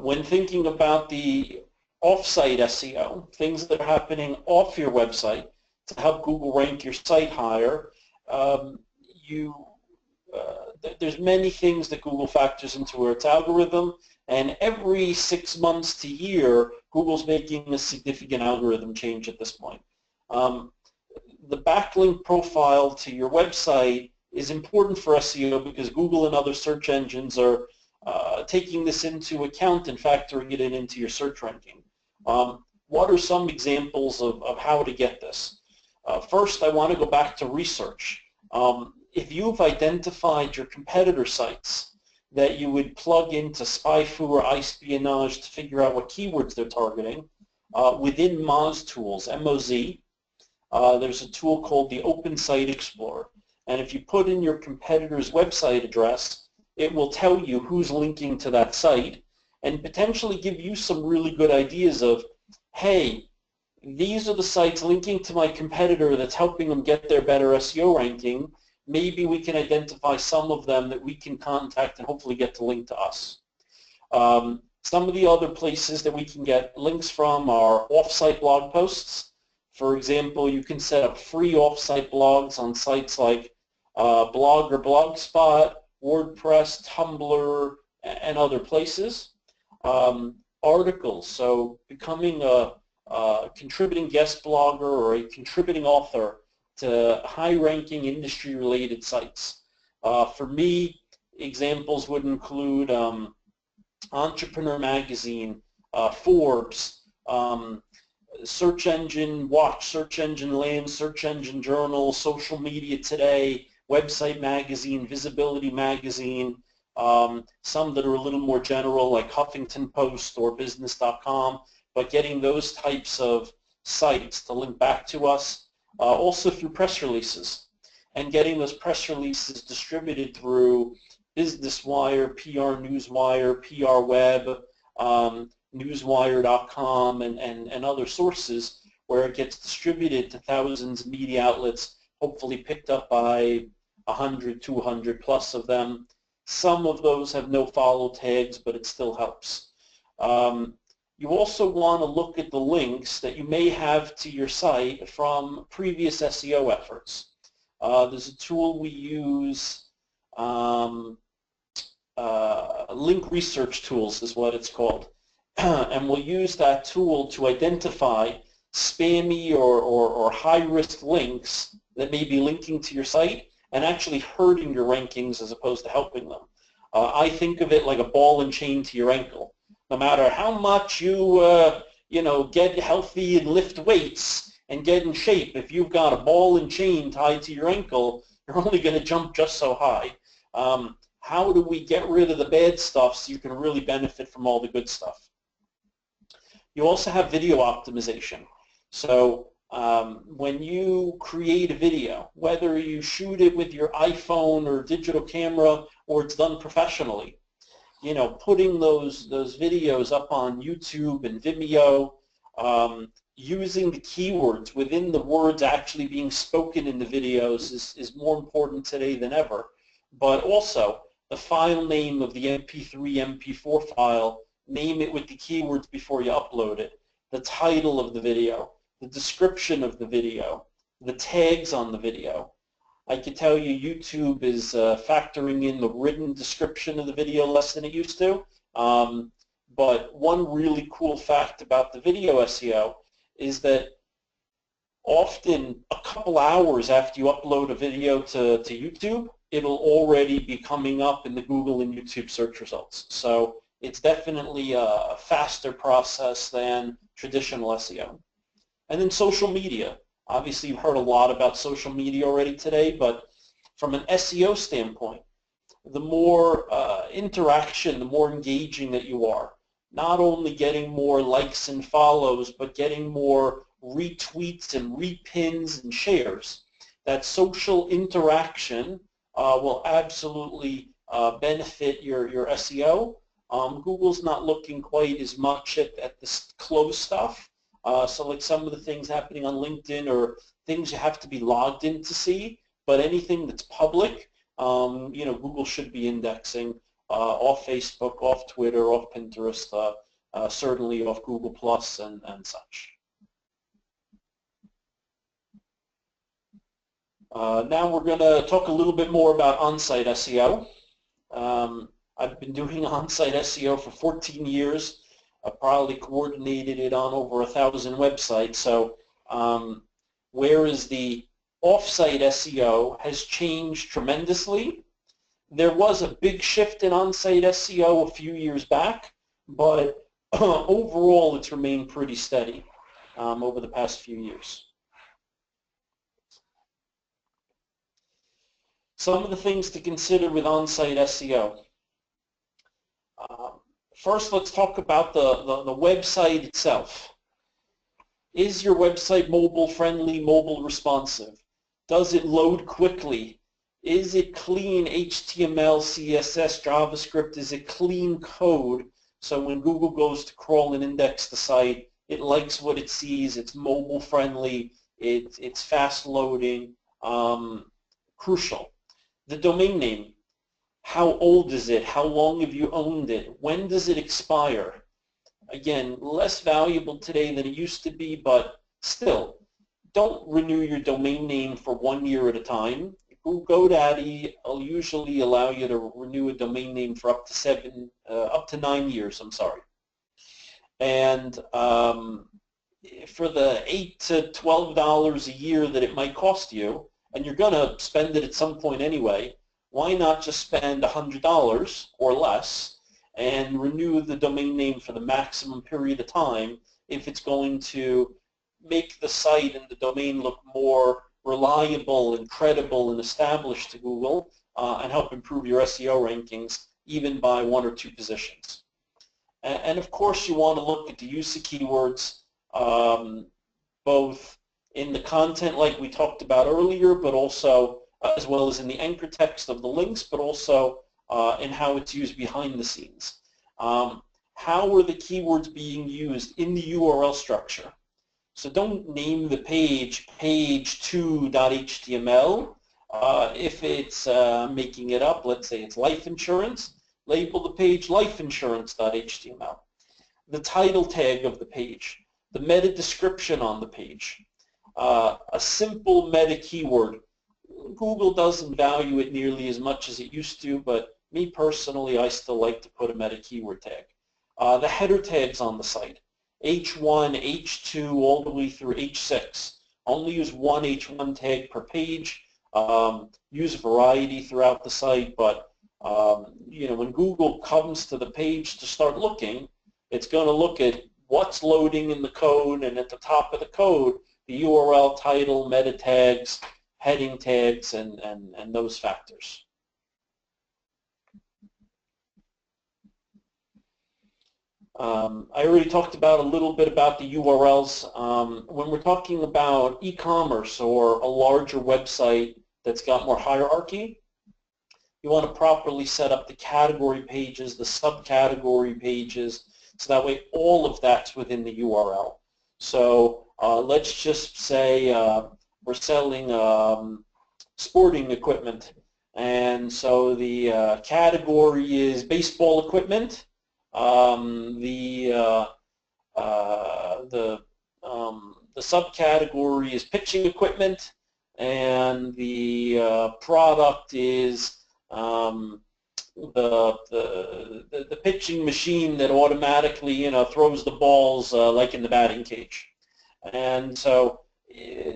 When thinking about the off-site SEO, things that are happening off your website to help Google rank your site higher, there's many things that Google factors into its algorithm, and every 6 months to year, Google's making a significant algorithm change at this point. The backlink profile to your website is important for SEO because Google and other search engines are taking this into account and factoring it into your search ranking. What are some examples of how to get this? First, I want to go back to research. If you've identified your competitor sites that you would plug into SPYFU or iSpionage to figure out what keywords they're targeting, within Moz tools, M-O-Z, there's a tool called the Open Site Explorer. And if you put in your competitor's website address, it will tell you who's linking to that site and potentially give you some really good ideas of, hey, these are the sites linking to my competitor that's helping them get their better SEO ranking. Maybe we can identify some of them that we can contact and hopefully get to link to us. Some of the other places that we can get links from are off-site blog posts. For example, you can set up free off-site blogs on sites like Blog or Blogspot, WordPress, Tumblr, and other places. Articles, so becoming a contributing guest blogger or a contributing author to high-ranking industry-related sites. For me, examples would include Entrepreneur Magazine, Forbes, Search Engine Watch, Search Engine Land, Search Engine Journal, Social Media Today, Website Magazine, Visibility Magazine, some that are a little more general like Huffington Post or Business.com, but getting those types of sites to link back to us, also through press releases, and getting those press releases distributed through Business Wire, PR Newswire, PR Web, Newswire.com, and other sources where it gets distributed to thousands of media outlets, hopefully picked up by 100, 200 plus of them. Some of those have no follow tags, but it still helps. You also want to look at the links that you may have to your site from previous SEO efforts. There's a tool we use, Link Research Tools is what it's called. And we'll use that tool to identify spammy or high-risk links that may be linking to your site and actually hurting your rankings as opposed to helping them. I think of it like a ball and chain to your ankle. No matter how much you get healthy and lift weights and get in shape, if you've got a ball and chain tied to your ankle, you're only going to jump just so high. how do we get rid of the bad stuff so you can really benefit from all the good stuff? You also have video optimization. So when you create a video, whether you shoot it with your iPhone or digital camera or it's done professionally, you know, putting those videos up on YouTube and Vimeo, using the keywords within the words actually being spoken in the videos is more important today than ever. But also, the file name of the MP3, MP4 file, name it with the keywords before you upload it, the title of the video, the description of the video, the tags on the video. I can tell you YouTube is factoring in the written description of the video less than it used to. But one really cool fact about the video SEO is that often a couple hours after you upload a video to YouTube, it'll already be coming up in the Google and YouTube search results. So it's definitely a faster process than traditional SEO. And then social media. Obviously, you've heard a lot about social media already today, but from an SEO standpoint, the more interaction, the more engaging that you are, not only getting more likes and follows, but getting more retweets and repins and shares. That social interaction will absolutely benefit your SEO. Google's not looking quite as much at the closed stuff. So like some of the things happening on LinkedIn or things you have to be logged in to see, but anything that's public, you know, Google should be indexing off Facebook, off Twitter, off Pinterest, certainly off Google Plus and such. Now we're going to talk a little bit more about on-site SEO. I've been doing on-site SEO for 14 years. I've probably coordinated it on over 1,000 websites. So whereas the off-site SEO has changed tremendously, there was a big shift in on-site SEO a few years back, but overall it's remained pretty steady over the past few years. Some of the things to consider with on-site SEO. First, let's talk about the website itself. Is your website mobile friendly, mobile responsive? Does it load quickly? Is it clean HTML, CSS, JavaScript? Is it clean code? So when Google goes to crawl and index the site, it likes what it sees, it's mobile friendly, it's fast loading, crucial. The domain name. How old is it? How long have you owned it? When does it expire? Again, less valuable today than it used to be, but still, don't renew your domain name for 1 year at a time. GoDaddy will usually allow you to renew a domain name for up to 9 years. I'm sorry. And for the $8 to $12 a year that it might cost you, and you're going to spend it at some point anyway, why not just spend $100 or less and renew the domain name for the maximum period of time if it's going to make the site and the domain look more reliable and credible and established to Google and help improve your SEO rankings even by 1 or 2 positions. And of course you want to look at the use of keywords both in the content like we talked about earlier, but also as well as in the anchor text of the links, but also in how it's used behind the scenes. How are the keywords being used in the URL structure? So don't name the page page2.html. If it's making it up, let's say it's life insurance, label the page lifeinsurance.html. The title tag of the page, the meta description on the page, a simple meta keyword. Google doesn't value it nearly as much as it used to, but me personally, I still like to put a meta keyword tag. The header tags on the site, H1, H2, all the way through H6. Only use one H1 tag per page. Use variety throughout the site, but you know, when Google comes to the page to start looking, it's going to look at what's loading in the code, and at the top of the code, the URL title, meta tags, heading tags, and those factors. I already talked about a little bit about the URLs. When we're talking about e-commerce or a larger website that's got more hierarchy, you want to properly set up the category pages, the subcategory pages, so that way all of that's within the URL. So let's just say we're selling sporting equipment, and so the category is baseball equipment. The subcategory is pitching equipment, and the product is the pitching machine that automatically throws the balls like in the batting cage. And so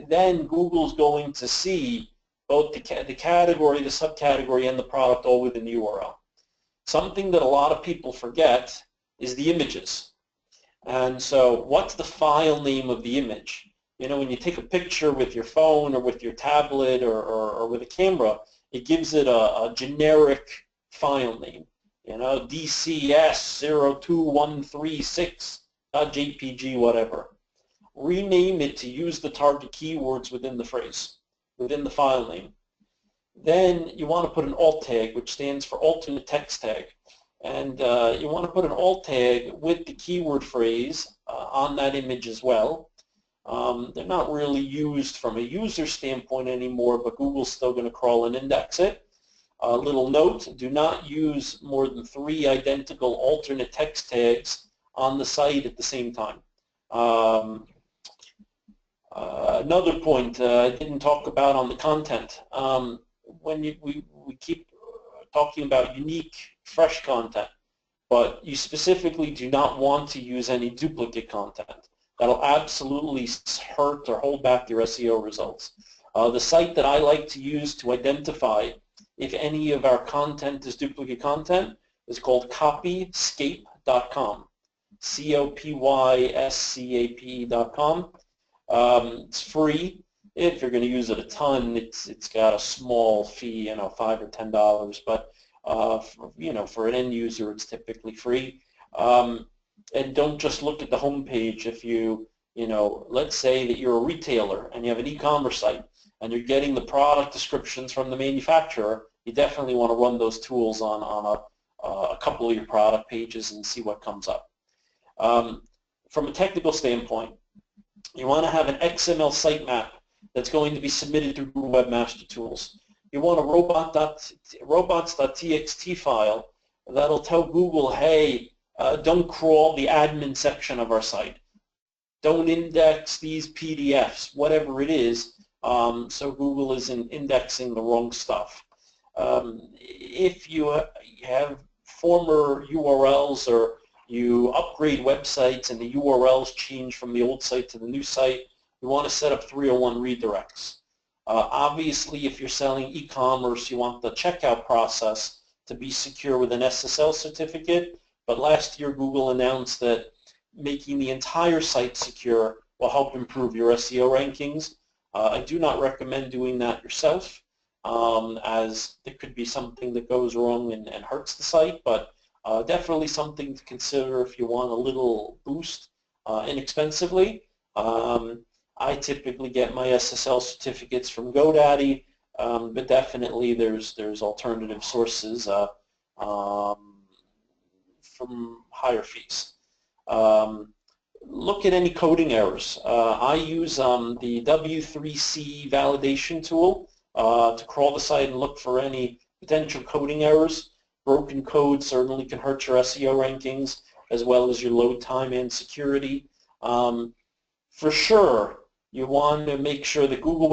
then Google's going to see both the category, the subcategory, and the product all within the URL. Something that a lot of people forget is the images. And so what's the file name of the image? When you take a picture with your phone or with your tablet or with a camera, it gives it a generic file name. DCS02136.jpg, whatever. Rename it to use the target keywords within the phrase, within the file name. Then you want to put an alt tag, which stands for alternate text tag. And you want to put an alt tag with the keyword phrase on that image as well. They're not really used from a user standpoint anymore, but Google's still going to crawl and index it. A little note, do not use more than 3 identical alternate text tags on the site at the same time. Another point I didn't talk about on the content. When we keep talking about unique, fresh content, but you specifically do not want to use any duplicate content. That'll absolutely hurt or hold back your SEO results. The site that I like to use to identify if any of our content is duplicate content is called copyscape.com. COPYSCAPE.com. It's free. If you're going to use it a ton, it's got a small fee, $5 or $10, but for an end user, it's typically free. And don't just look at the home page. If let's say that you're a retailer and you have an e-commerce site and you're getting the product descriptions from the manufacturer, you definitely want to run those tools on a couple of your product pages and see what comes up. From a technical standpoint, you want to have an XML sitemap that's going to be submitted through Google Webmaster Tools. You want a robots.txt file that'll tell Google, hey, don't crawl the admin section of our site. Don't index these PDFs, whatever it is, so Google isn't indexing the wrong stuff. If you have former URLs or you upgrade websites and the URLs change from the old site to the new site, you want to set up 301 redirects. Obviously, if you're selling e-commerce, you want the checkout process to be secure with an SSL certificate. But last year, Google announced that making the entire site secure will help improve your SEO rankings. I do not recommend doing that yourself, as there could be something that goes wrong and hurts the site, but definitely something to consider if you want a little boost inexpensively. I typically get my SSL certificates from GoDaddy, but definitely there's alternative sources from higher fees. Look at any coding errors. I use the W3C validation tool to crawl the site and look for any potential coding errors. Broken code certainly can hurt your SEO rankings as well as your load time and security. For sure, you want to make sure that Google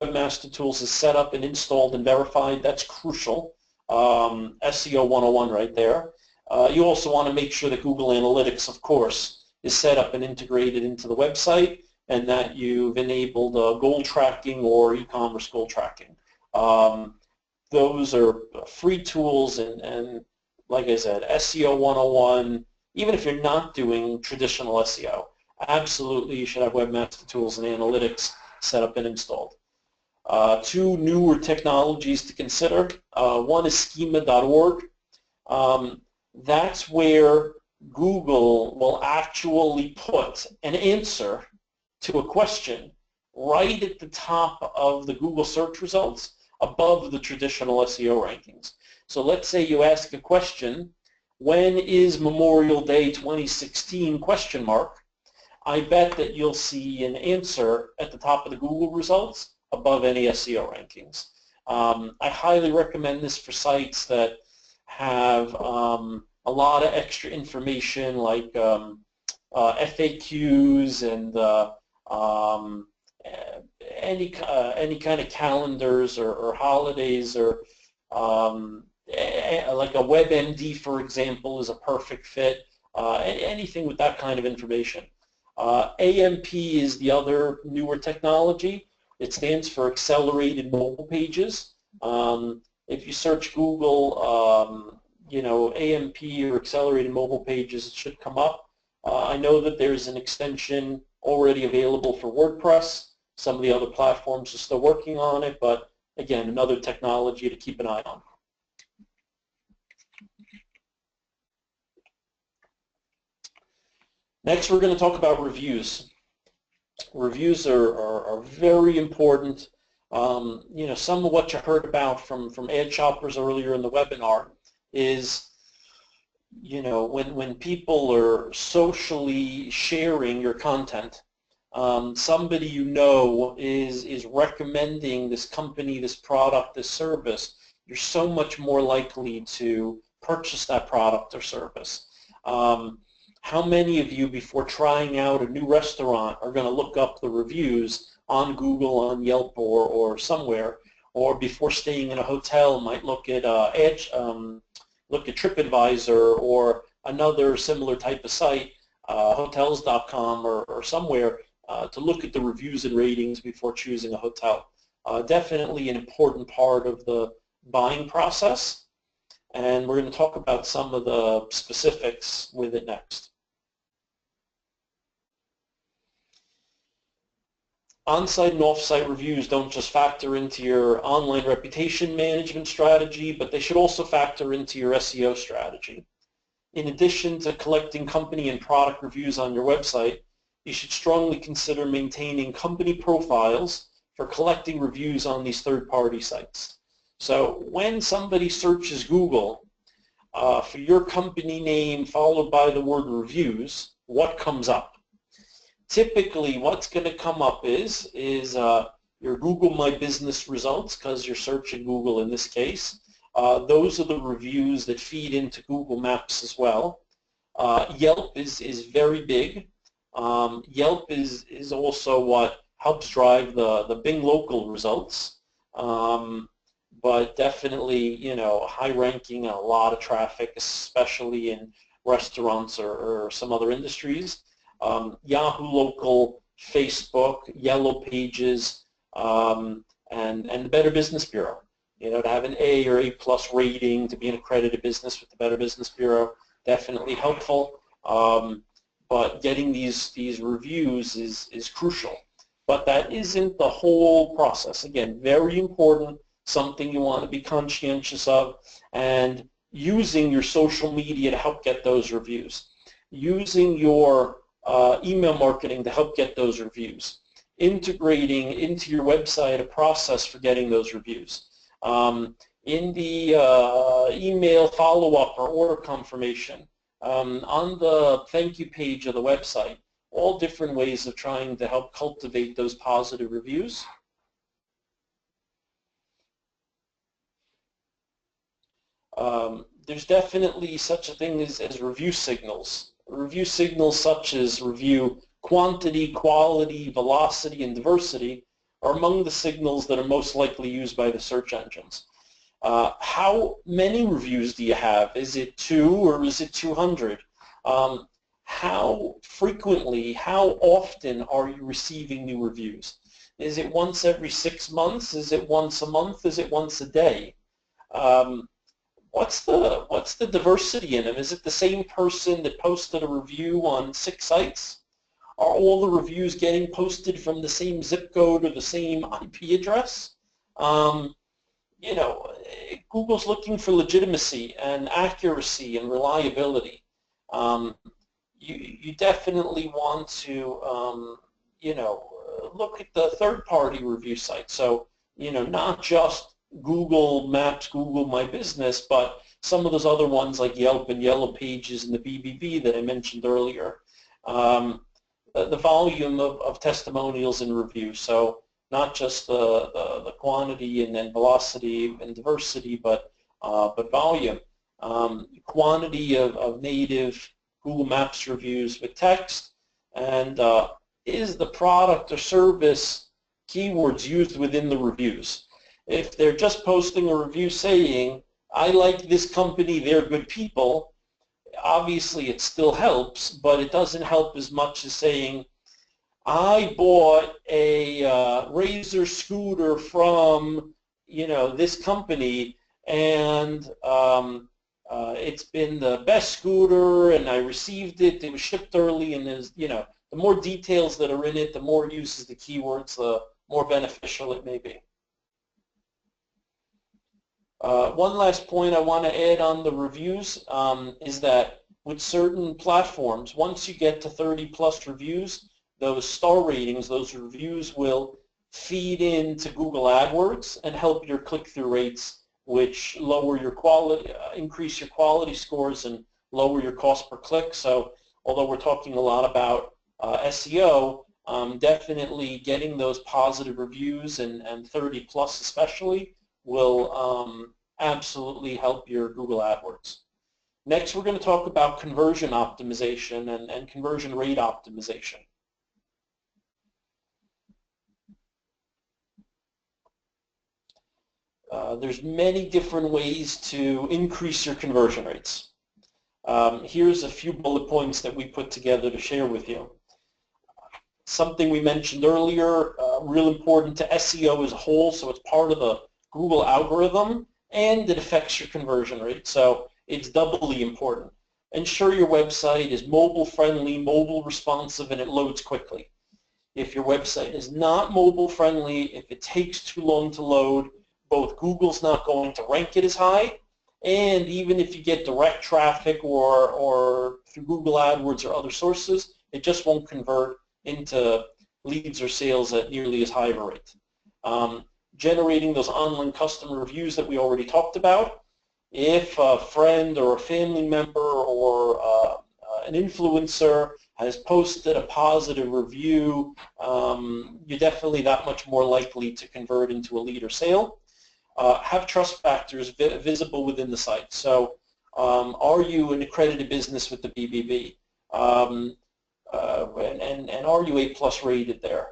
Webmaster Tools is set up and installed and verified. That's crucial. SEO 101 right there. You also want to make sure that Google Analytics, of course, is set up and integrated into the website, and that you've enabled goal tracking or e-commerce goal tracking. Those are free tools, and like I said, SEO 101, even if you're not doing traditional SEO, absolutely you should have Webmaster Tools and Analytics set up and installed. 2 newer technologies to consider. One is schema.org. That's where Google will actually put an answer to a question right at the top of the Google search results above the traditional SEO rankings. So let's say you ask a question, when is Memorial Day 2016 question mark? I bet that you'll see an answer at the top of the Google results above any SEO rankings. I highly recommend this for sites that have a lot of extra information like FAQs and any kind of calendars or holidays, or like a WebMD, for example, is a perfect fit. Anything with that kind of information. AMP is the other newer technology. It stands for Accelerated Mobile Pages. If you search Google, you know, AMP or Accelerated Mobile Pages, it should come up. I know that there's an extension already available for WordPress. Some of the other platforms are still working on it, but again, another technology to keep an eye on. Next, we're going to talk about reviews. Reviews are very important. You know, some of what you heard about from ad shoppers earlier in the webinar is, you know, when people are socially sharing your content, somebody you know is recommending this company, this product, this service, you're so much more likely to purchase that product or service. How many of you, before trying out a new restaurant, are going to look up the reviews on Google, on Yelp, or somewhere, or before staying in a hotel might look at TripAdvisor or another similar type of site, hotels.com or somewhere, to look at the reviews and ratings before choosing a hotel. Definitely an important part of the buying process, and we're going to talk about some of the specifics with it next. On-site and off-site reviews don't just factor into your online reputation management strategy, but they should also factor into your SEO strategy. In addition to collecting company and product reviews on your website, you should strongly consider maintaining company profiles for collecting reviews on these third-party sites. So when somebody searches Google for your company name followed by the word reviews, what comes up? Typically, what's going to come up is your Google My Business results, because you're searching Google in this case. Those are the reviews that feed into Google Maps as well. Yelp is very big. Yelp is also what helps drive the Bing local results. But definitely, you know, high ranking, a lot of traffic, especially in restaurants or some other industries. Yahoo Local, Facebook, Yellow Pages, and the Better Business Bureau. You know, to have an A or A+ rating, to be an accredited business with the Better Business Bureau, definitely helpful. But getting these reviews is crucial. But that isn't the whole process. Again, very important, something you want to be conscientious of, and using your social media to help get those reviews. Using your email marketing to help get those reviews. Integrating into your website a process for getting those reviews. In the email follow-up or order confirmation, on the thank you page of the website, all different ways of trying to help cultivate those positive reviews. There's definitely such a thing as review signals. Review signals such as review quantity, quality, velocity, and diversity are among the signals that are most likely used by the search engines. How many reviews do you have? Is it 2 or is it 200? How frequently, how often are you receiving new reviews? Is it once every 6 months? Is it once a month? Is it once a day? What's the diversity in them? Is it the same person that posted a review on 6 sites? Are all the reviews getting posted from the same zip code or the same IP address? You know, Google's looking for legitimacy and accuracy and reliability. you definitely want to, look at the third-party review sites. So, not just Google Maps, Google My Business, but some of those other ones like Yelp and Yellow Pages and the BBB that I mentioned earlier. The volume of testimonials and reviews. So not just the quantity and then velocity and diversity, but volume. Quantity of native Google Maps reviews with text, and is the product or service keywords used within the reviews. If they're just posting a review saying, I like this company, they're good people, obviously it still helps, but it doesn't help as much as saying, I bought a Razor scooter from, this company, and it's been the best scooter, and I received it, it was shipped early, and there's, the more details that are in it, the more it uses the keywords, the more beneficial it may be. One last point I want to add on the reviews is that with certain platforms, once you get to 30+ reviews, those star ratings, those reviews will feed into Google AdWords and help your click-through rates, which lower your quality, increase your quality scores and lower your cost per click. So although we're talking a lot about SEO, definitely getting those positive reviews and 30+ especially will absolutely help your Google AdWords. Next, we're going to talk about conversion optimization and conversion rate optimization. There's many different ways to increase your conversion rates. Here's a few bullet points that we put together to share with you. Something we mentioned earlier, real important to SEO as a whole, so it's part of the Google algorithm, and it affects your conversion rate, so it's doubly important. Ensure your website is mobile friendly, mobile responsive, and it loads quickly. If your website is not mobile friendly, if it takes too long to load, both Google's not going to rank it as high, and even if you get direct traffic or through Google AdWords or other sources, it just won't convert into leads or sales at nearly as high of a rate. Generating those online customer reviews that we already talked about. If a friend or a family member or an influencer has posted a positive review, you're definitely that much more likely to convert into a lead or sale. Have trust factors visible within the site. So are you an accredited business with the BBB? And are you A+ rated there?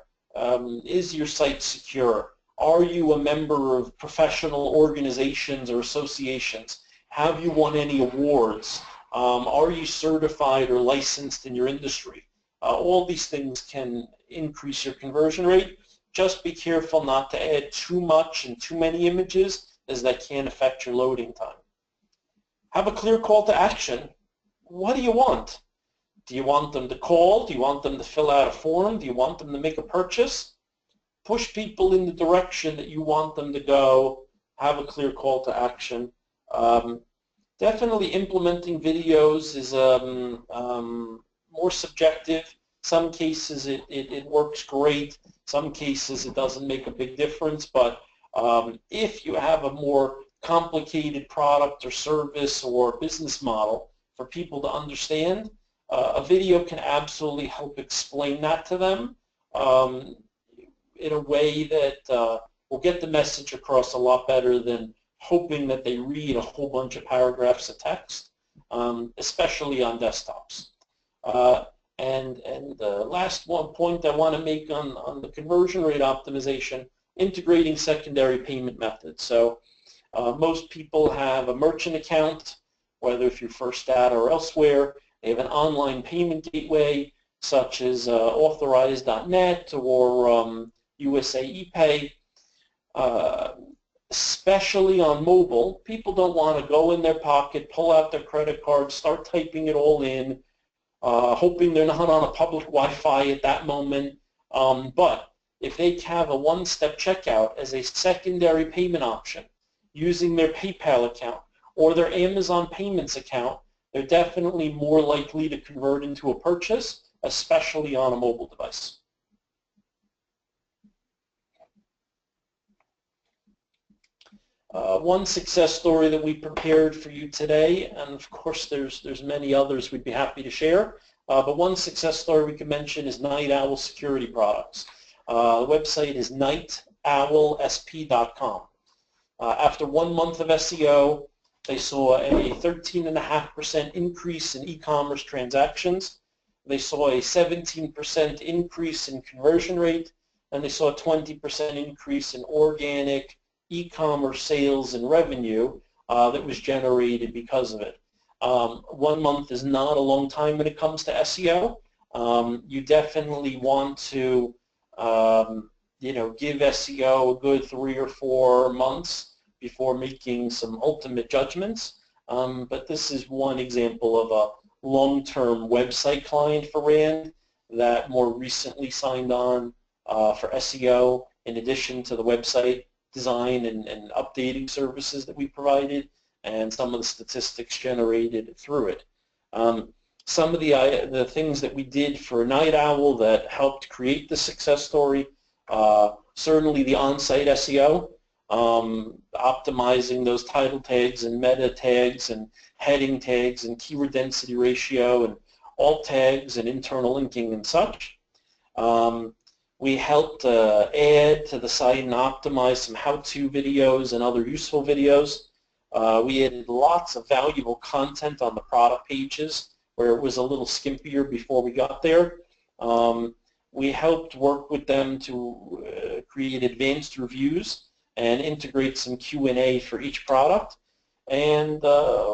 Is your site secure? Are you a member of professional organizations or associations? Have you won any awards? Are you certified or licensed in your industry? All these things can increase your conversion rate. Just be careful not to add too much and too many images, as that can affect your loading time. Have a clear call to action. What do you want? Do you want them to call? Do you want them to fill out a form? Do you want them to make a purchase? Push people in the direction that you want them to go. Have a clear call to action. Definitely implementing videos is more subjective. Some cases it works great. Some cases it doesn't make a big difference. But if you have a more complicated product or service or business model for people to understand, a video can absolutely help explain that to them in a way that will get the message across a lot better than hoping that they read a whole bunch of paragraphs of text, especially on desktops. And the last one point I want to make on the conversion rate optimization, integrating secondary payment methods. So most people have a merchant account, whether through First Data or elsewhere. They have an online payment gateway, such as Authorize.net or USA ePay. Especially on mobile, people don't want to go in their pocket, pull out their credit card, start typing it all in, hoping they're not on a public Wi-Fi at that moment. But if they have a one-step checkout as a secondary payment option using their PayPal account or their Amazon Payments account, they're definitely more likely to convert into a purchase, especially on a mobile device. One success story that we prepared for you today, and of course there's many others we'd be happy to share, but one success story we can mention is Night Owl Security Products. The website is nightowlsp.com. After 1 month of SEO, they saw a 13.5% increase in e-commerce transactions. They saw a 17% increase in conversion rate, and they saw a 20% increase in organic e-commerce sales and revenue that was generated because of it. 1 month is not a long time when it comes to SEO. You definitely want to give SEO a good 3 or 4 months before making some ultimate judgments. But this is one example of a long-term website client for RAND that more recently signed on for SEO in addition to the website design and updating services that we provided and some of the statistics generated through it. Some of the things that we did for Night Owl that helped create the success story, certainly the on-site SEO, optimizing those title tags and meta tags and heading tags and keyword density ratio and alt tags and internal linking and such. We helped add to the site and optimize some how-to videos and other useful videos. We added lots of valuable content on the product pages where it was a little skimpier before we got there. We helped work with them to create advanced reviews and integrate some Q&A for each product. And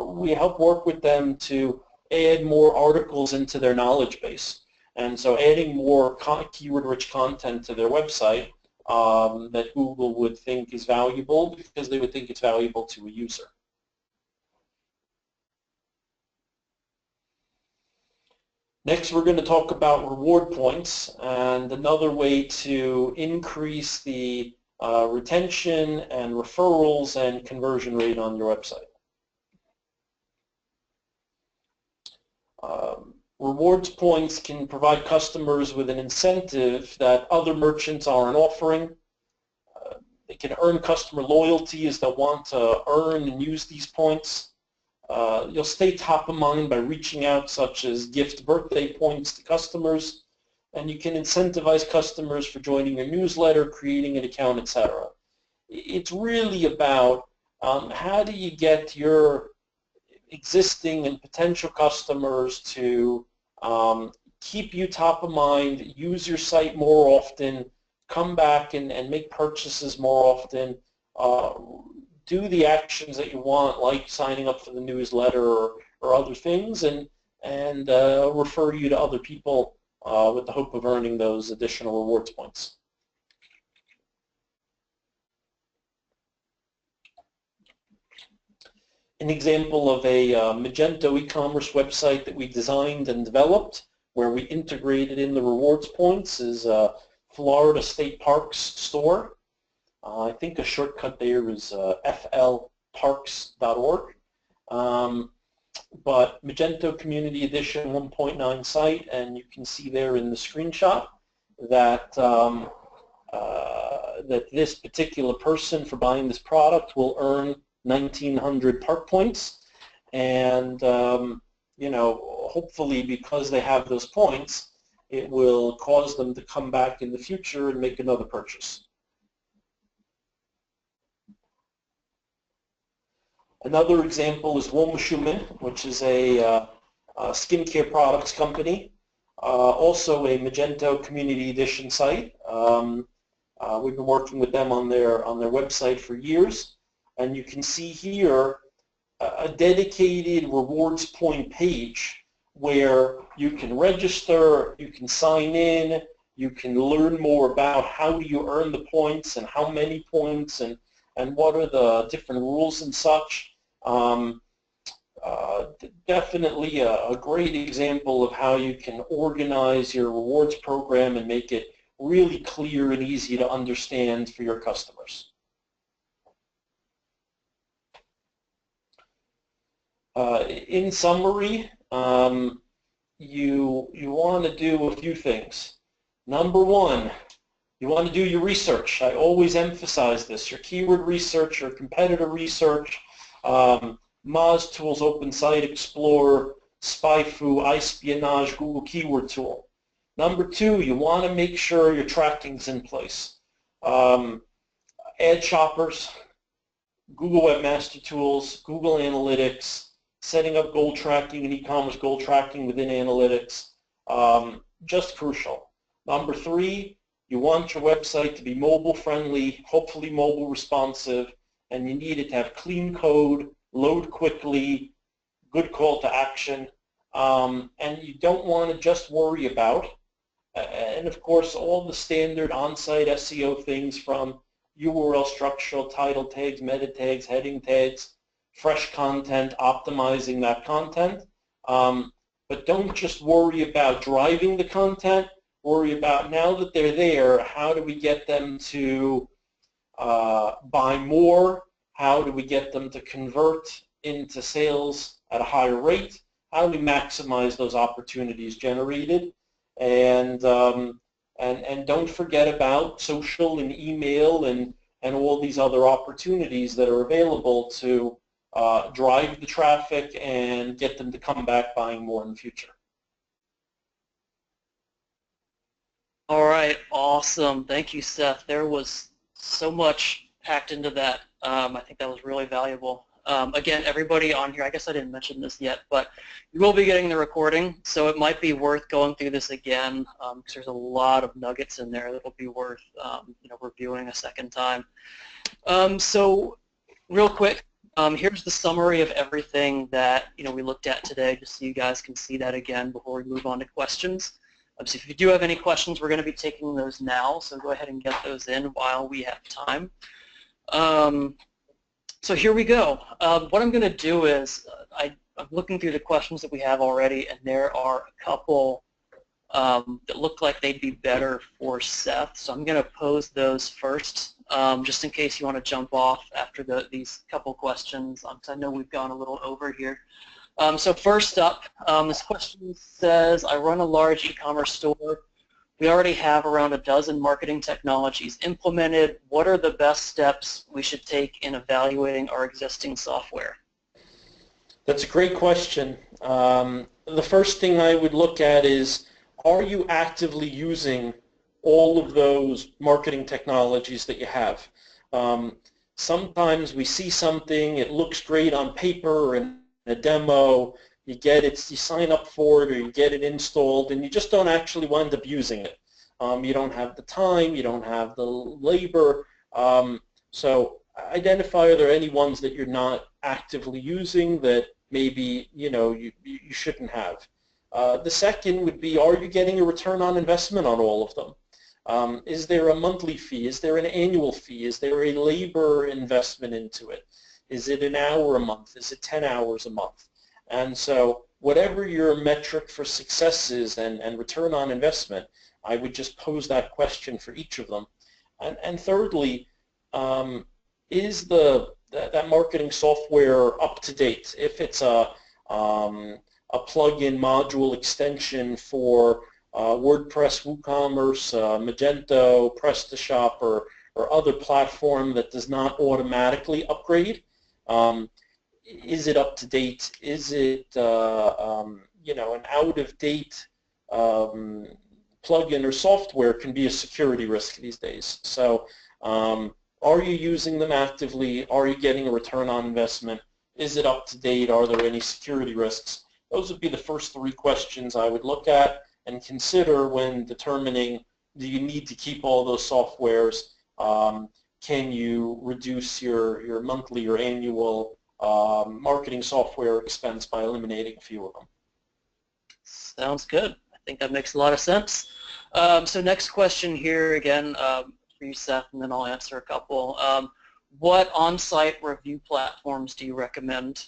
we helped work with them to add more articles into their knowledge base. And so adding more keyword-rich content to their website that Google would think is valuable because they would think it's valuable to a user. Next, we're going to talk about reward points and another way to increase the retention and referrals and conversion rate on your website. Rewards points can provide customers with an incentive that other merchants aren't offering. They can earn customer loyalty as they want to earn and use these points. You'll stay top of mind by reaching out, such as gift birthday points to customers, and you can incentivize customers for joining your newsletter, creating an account, etc. It's really about how do you get your existing and potential customers to keep you top of mind, use your site more often, come back and make purchases more often, do the actions that you want, like signing up for the newsletter or other things, and refer you to other people with the hope of earning those additional rewards points. An example of a Magento e-commerce website that we designed and developed where we integrated in the rewards points is Florida State Parks store. I think a shortcut there is flparks.org. But Magento Community Edition 1.9 site, and you can see there in the screenshot that that this particular person for buying this product will earn 1,900 park points, and hopefully because they have those points, it will cause them to come back in the future and make another purchase. Another example is Womashumin, which is a skincare products company, also a Magento Community Edition site. We've been working with them on their website for years, and you can see here a dedicated rewards point page where you can register, you can sign in, you can learn more about how do you earn the points and how many points and what are the different rules and such. Definitely a great example of how you can organize your rewards program and make it really clear and easy to understand for your customers. In summary, you want to do a few things. Number one, you want to do your research. I always emphasize this. Your keyword research, your competitor research, Moz Tools, Open Site Explorer, SpyFu, iSpionage, Google Keyword Tool. Number two, you want to make sure your tracking's in place. Ad shoppers, Google Webmaster Tools, Google Analytics, setting up goal tracking and e-commerce goal tracking within analytics, just crucial. Number three, you want your website to be mobile friendly, hopefully mobile responsive, and you need it to have clean code, load quickly, good call to action, and you don't want to just worry about, and of course all the standard on-site SEO things from URL structural, title tags, meta tags, heading tags, fresh content, optimizing that content. But don't just worry about driving the content, worry about now that they're there, how do we get them to buy more? How do we get them to convert into sales at a higher rate? How do we maximize those opportunities generated? And don't forget about social and email and all these other opportunities that are available to drive the traffic and get them to come back buying more in the future.
All right, awesome. Thank you, Seth. There was so much packed into that. I think that was really valuable. Again, everybody on here, I guess I didn't mention this yet, but you will be getting the recording, so it might be worth going through this again because there's a lot of nuggets in there that will be worth reviewing a second time. So real quick, here's the summary of everything that we looked at today, just so you guys can see that again before we move on to questions. So if you do have any questions, we're going to be taking those now, so go ahead and get those in while we have time. So here we go. What I'm going to do is I'm looking through the questions that we have already, and there are a couple that look like they'd be better for Seth. So I'm going to pose those first, just in case you want to jump off after these couple questions, because I know we've gone a little over here. So first up, this question says, I run a large e-commerce store. We already have around a dozen marketing technologies implemented. What are the best steps we should take in evaluating our existing software?
That's a great question. The first thing I would look at is, are you actively using all of those marketing technologies that you have? Sometimes we see something, it looks great on paper or in a demo, you get it, you sign up for it, or you get it installed, and you just don't actually wind up using it. You don't have the time, you don't have the labor. So identify, are there any ones that you're not actively using that maybe you shouldn't have. The second would be, are you getting a return on investment on all of them? Is there a monthly fee? Is there an annual fee? Is there a labor investment into it? Is it an hour a month? Is it 10 hours a month? And so whatever your metric for success is and return on investment, I would just pose that question for each of them. And thirdly, is that marketing software up to date? If it's a plug-in module extension for WordPress, WooCommerce, Magento, PrestaShop, or other platform that does not automatically upgrade, is it up to date? Is it an out-of-date plugin or software can be a security risk these days. So are you using them actively? Are you getting a return on investment? Is it up to date? Are there any security risks? Those would be the first three questions I would look at and consider when determining, do you need to keep all those softwares? Can you reduce your monthly or annual marketing software expense by eliminating a few of them?
Sounds good. I think that makes a lot of sense. So next question here again for you, Seth, and then I'll answer a couple. What on-site review platforms do you recommend?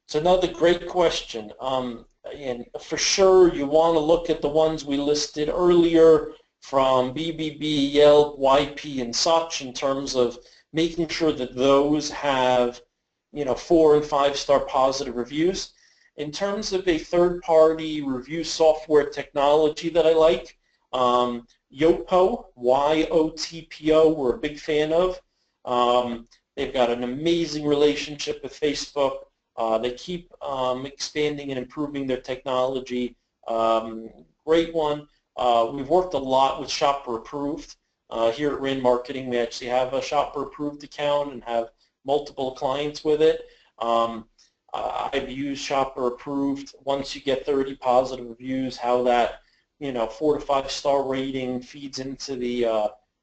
It's another great question. And for sure, you want to look at the ones we listed earlier from BBB, Yelp, YP, and such in terms of making sure that those have 4- and 5-star positive reviews. In terms of a third-party review software technology that I like, Yotpo, Y-O-T-P-O, we're a big fan of. They've got an amazing relationship with Facebook. They keep expanding and improving their technology. Great one. We've worked a lot with Shopper Approved. Here at Rand Marketing, we actually have a Shopper Approved account and have multiple clients with it. I've used Shopper Approved. Once you get 30 positive reviews, how that 4- to 5-star rating feeds into the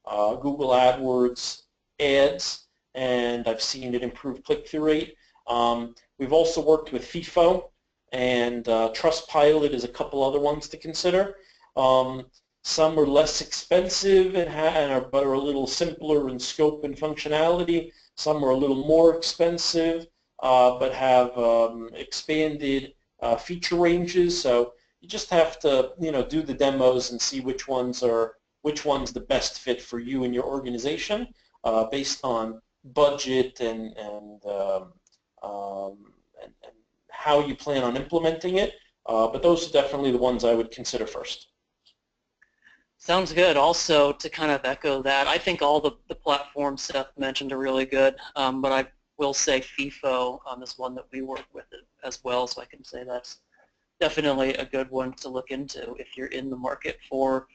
Google AdWords ads, and I've seen it improve click-through rate. We've also worked with FIFO, and Trustpilot is a couple other ones to consider. Some are less expensive but are a little simpler in scope and functionality. Some are a little more expensive but have expanded feature ranges. So you just have to do the demos and see which one's the best fit for you and your organization based on budget and how you plan on implementing it. But those are definitely the ones I would consider first.
Sounds good. Also, to kind of echo that, I think all the platforms Seth mentioned are really good, but I will say FIFO is one that we work with as well, so I can say that's definitely a good one to look into if you're in the market for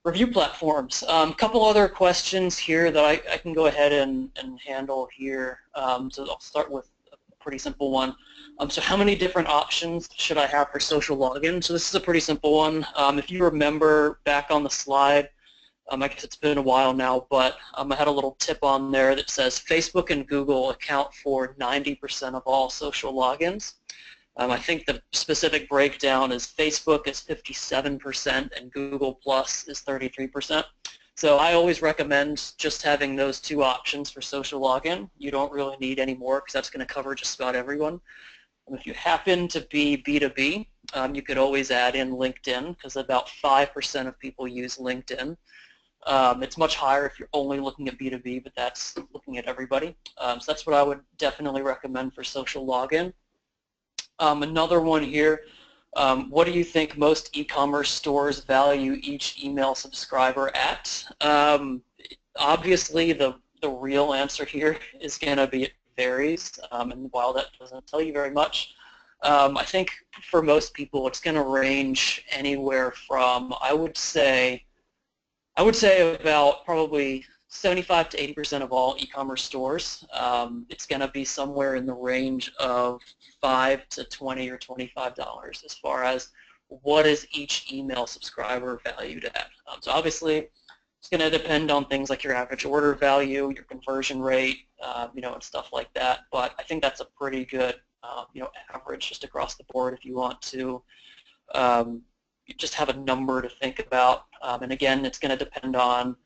review platforms. A couple other questions here that I can go ahead and handle here. So I'll start with a pretty simple one. So how many different options should I have for social login? So this is a pretty simple one. If you remember back on the slide, I guess it's been a while now, but I had a little tip on there that says Facebook and Google account for 90% of all social logins. I think the specific breakdown is Facebook is 57% and Google Plus is 33%. So I always recommend just having those two options for social login. You don't really need any more because that's going to cover just about everyone. If you happen to be B2B, you could always add in LinkedIn because about 5% of people use LinkedIn. It's much higher if you're only looking at B2B, but that's looking at everybody. So that's what I would definitely recommend for social login. Another one here, what do you think most e-commerce stores value each email subscriber at? Obviously, the real answer here is going to be it varies, and while that doesn't tell you very much, I think for most people it's going to range anywhere from, I would say about probably 75 to 80% of all e-commerce stores. It's going to be somewhere in the range of $5 to $20 or $25 as far as what is each email subscriber valued at. So obviously, it's going to depend on things like your average order value, your conversion rate, and stuff like that. But I think that's a pretty good, average just across the board if you want to just have a number to think about. And again, it's going to depend on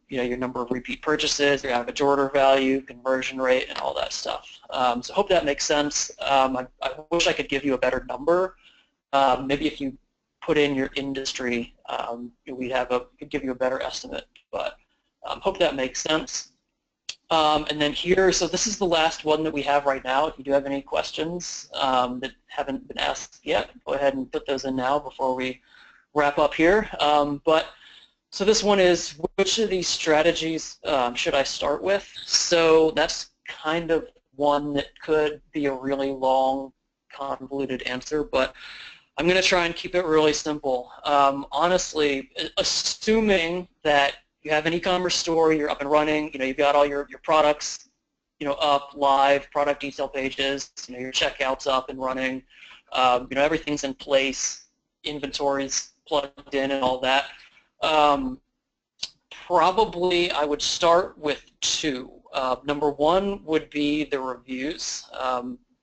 your number of repeat purchases, your average order value, conversion rate, and all that stuff. So I hope that makes sense. I wish I could give you a better number. Maybe if you put in your industry, could give you a better estimate. But hope that makes sense. And then here, so this is the last one that we have right now. If you do have any questions that haven't been asked yet, go ahead and put those in now before we wrap up here. So this one is, which of these strategies should I start with? So that's kind of one that could be a really long, convoluted answer, but I'm going to try and keep it really simple. Honestly, assuming that you have an e-commerce store, you're up and running, you've got all your products, up, live, product detail pages, your checkout's up and running, everything's in place, inventory's plugged in and all that. Probably I would start with two. Number one would be the reviews.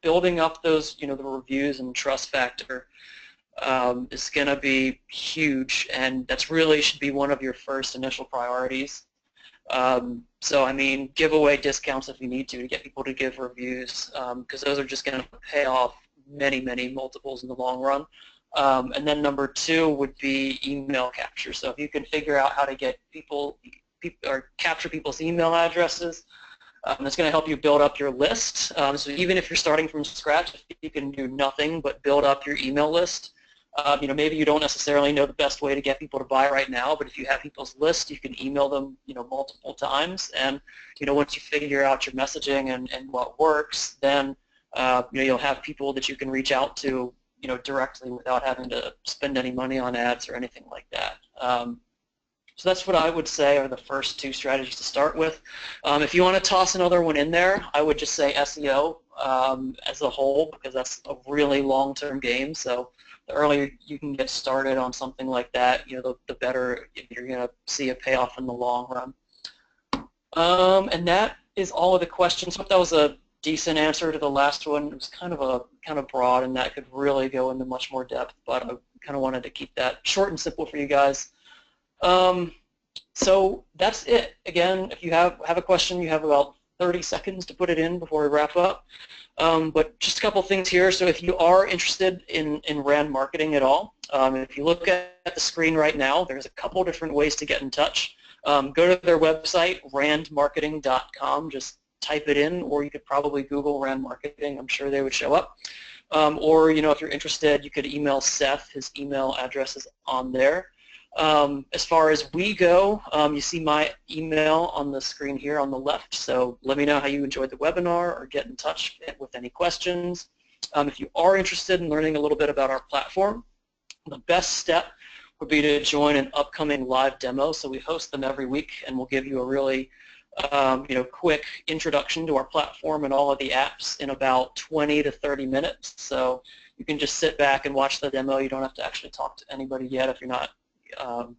Building up those, the reviews and trust factor is going to be huge, and that's really should be one of your first initial priorities. So I mean, give away discounts if you need to get people to give reviews, because those are just going to pay off many, many multiples in the long run. And then number two would be email capture. So if you can figure out how to get people or capture people's email addresses, That's going to help you build up your list. So even if you're starting from scratch, if you can do nothing but build up your email list, maybe you don't necessarily know the best way to get people to buy right now, but if you have people's list, you can email them, multiple times, and, once you figure out your messaging and what works, then, you'll have people that you can reach out to, directly without having to spend any money on ads or anything like that. So that's what I would say are the first two strategies to start with. If you want to toss another one in there, I would just say SEO as a whole, because that's a really long-term game. So the earlier you can get started on something like that, the better you're going to see a payoff in the long run. And that is all of the questions. I hope that was a decent answer to the last one. It was kind of broad, and that could really go into much more depth, but I kind of wanted to keep that short and simple for you guys. So that's it. Again, if you have a question, you have about 30 seconds to put it in before we wrap up. But just a couple things here. So if you are interested in RAND marketing at all, if you look at the screen right now, there's a couple different ways to get in touch. Go to their website, randmarketing.com. Just type it in, or you could probably Google RAND marketing. I'm sure they would show up. Or, if you're interested, you could email Seth. His email address is on there. As far as we go, you see my email on the screen here on the left, so let me know how you enjoyed the webinar or get in touch with any questions. If you are interested in learning a little bit about our platform, the best step would be to join an upcoming live demo. So we host them every week, and we'll give you a really quick introduction to our platform and all of the apps in about 20 to 30 minutes. So you can just sit back and watch the demo. You don't have to actually talk to anybody yet if you're not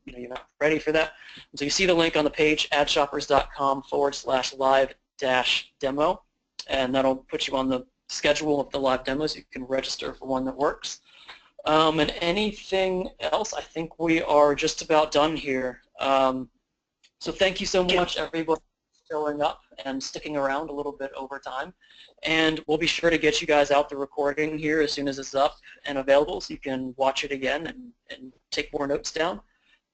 you're not ready for that. So you see the link on the page, adshoppers.com/live-demo, and that'll put you on the schedule of the live demos. You can register for one that works. And anything else, I think we are just about done here. So thank you so much, everybody, for showing up and sticking around a little bit over time. And we'll be sure to get you guys out the recording here as soon as it's up and available, so you can watch it again and take more notes down.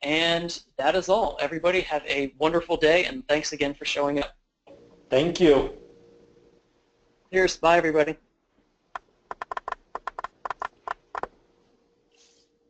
And that is all. Everybody have a wonderful day, and thanks again for showing up.
Thank you.
Cheers. Bye, everybody.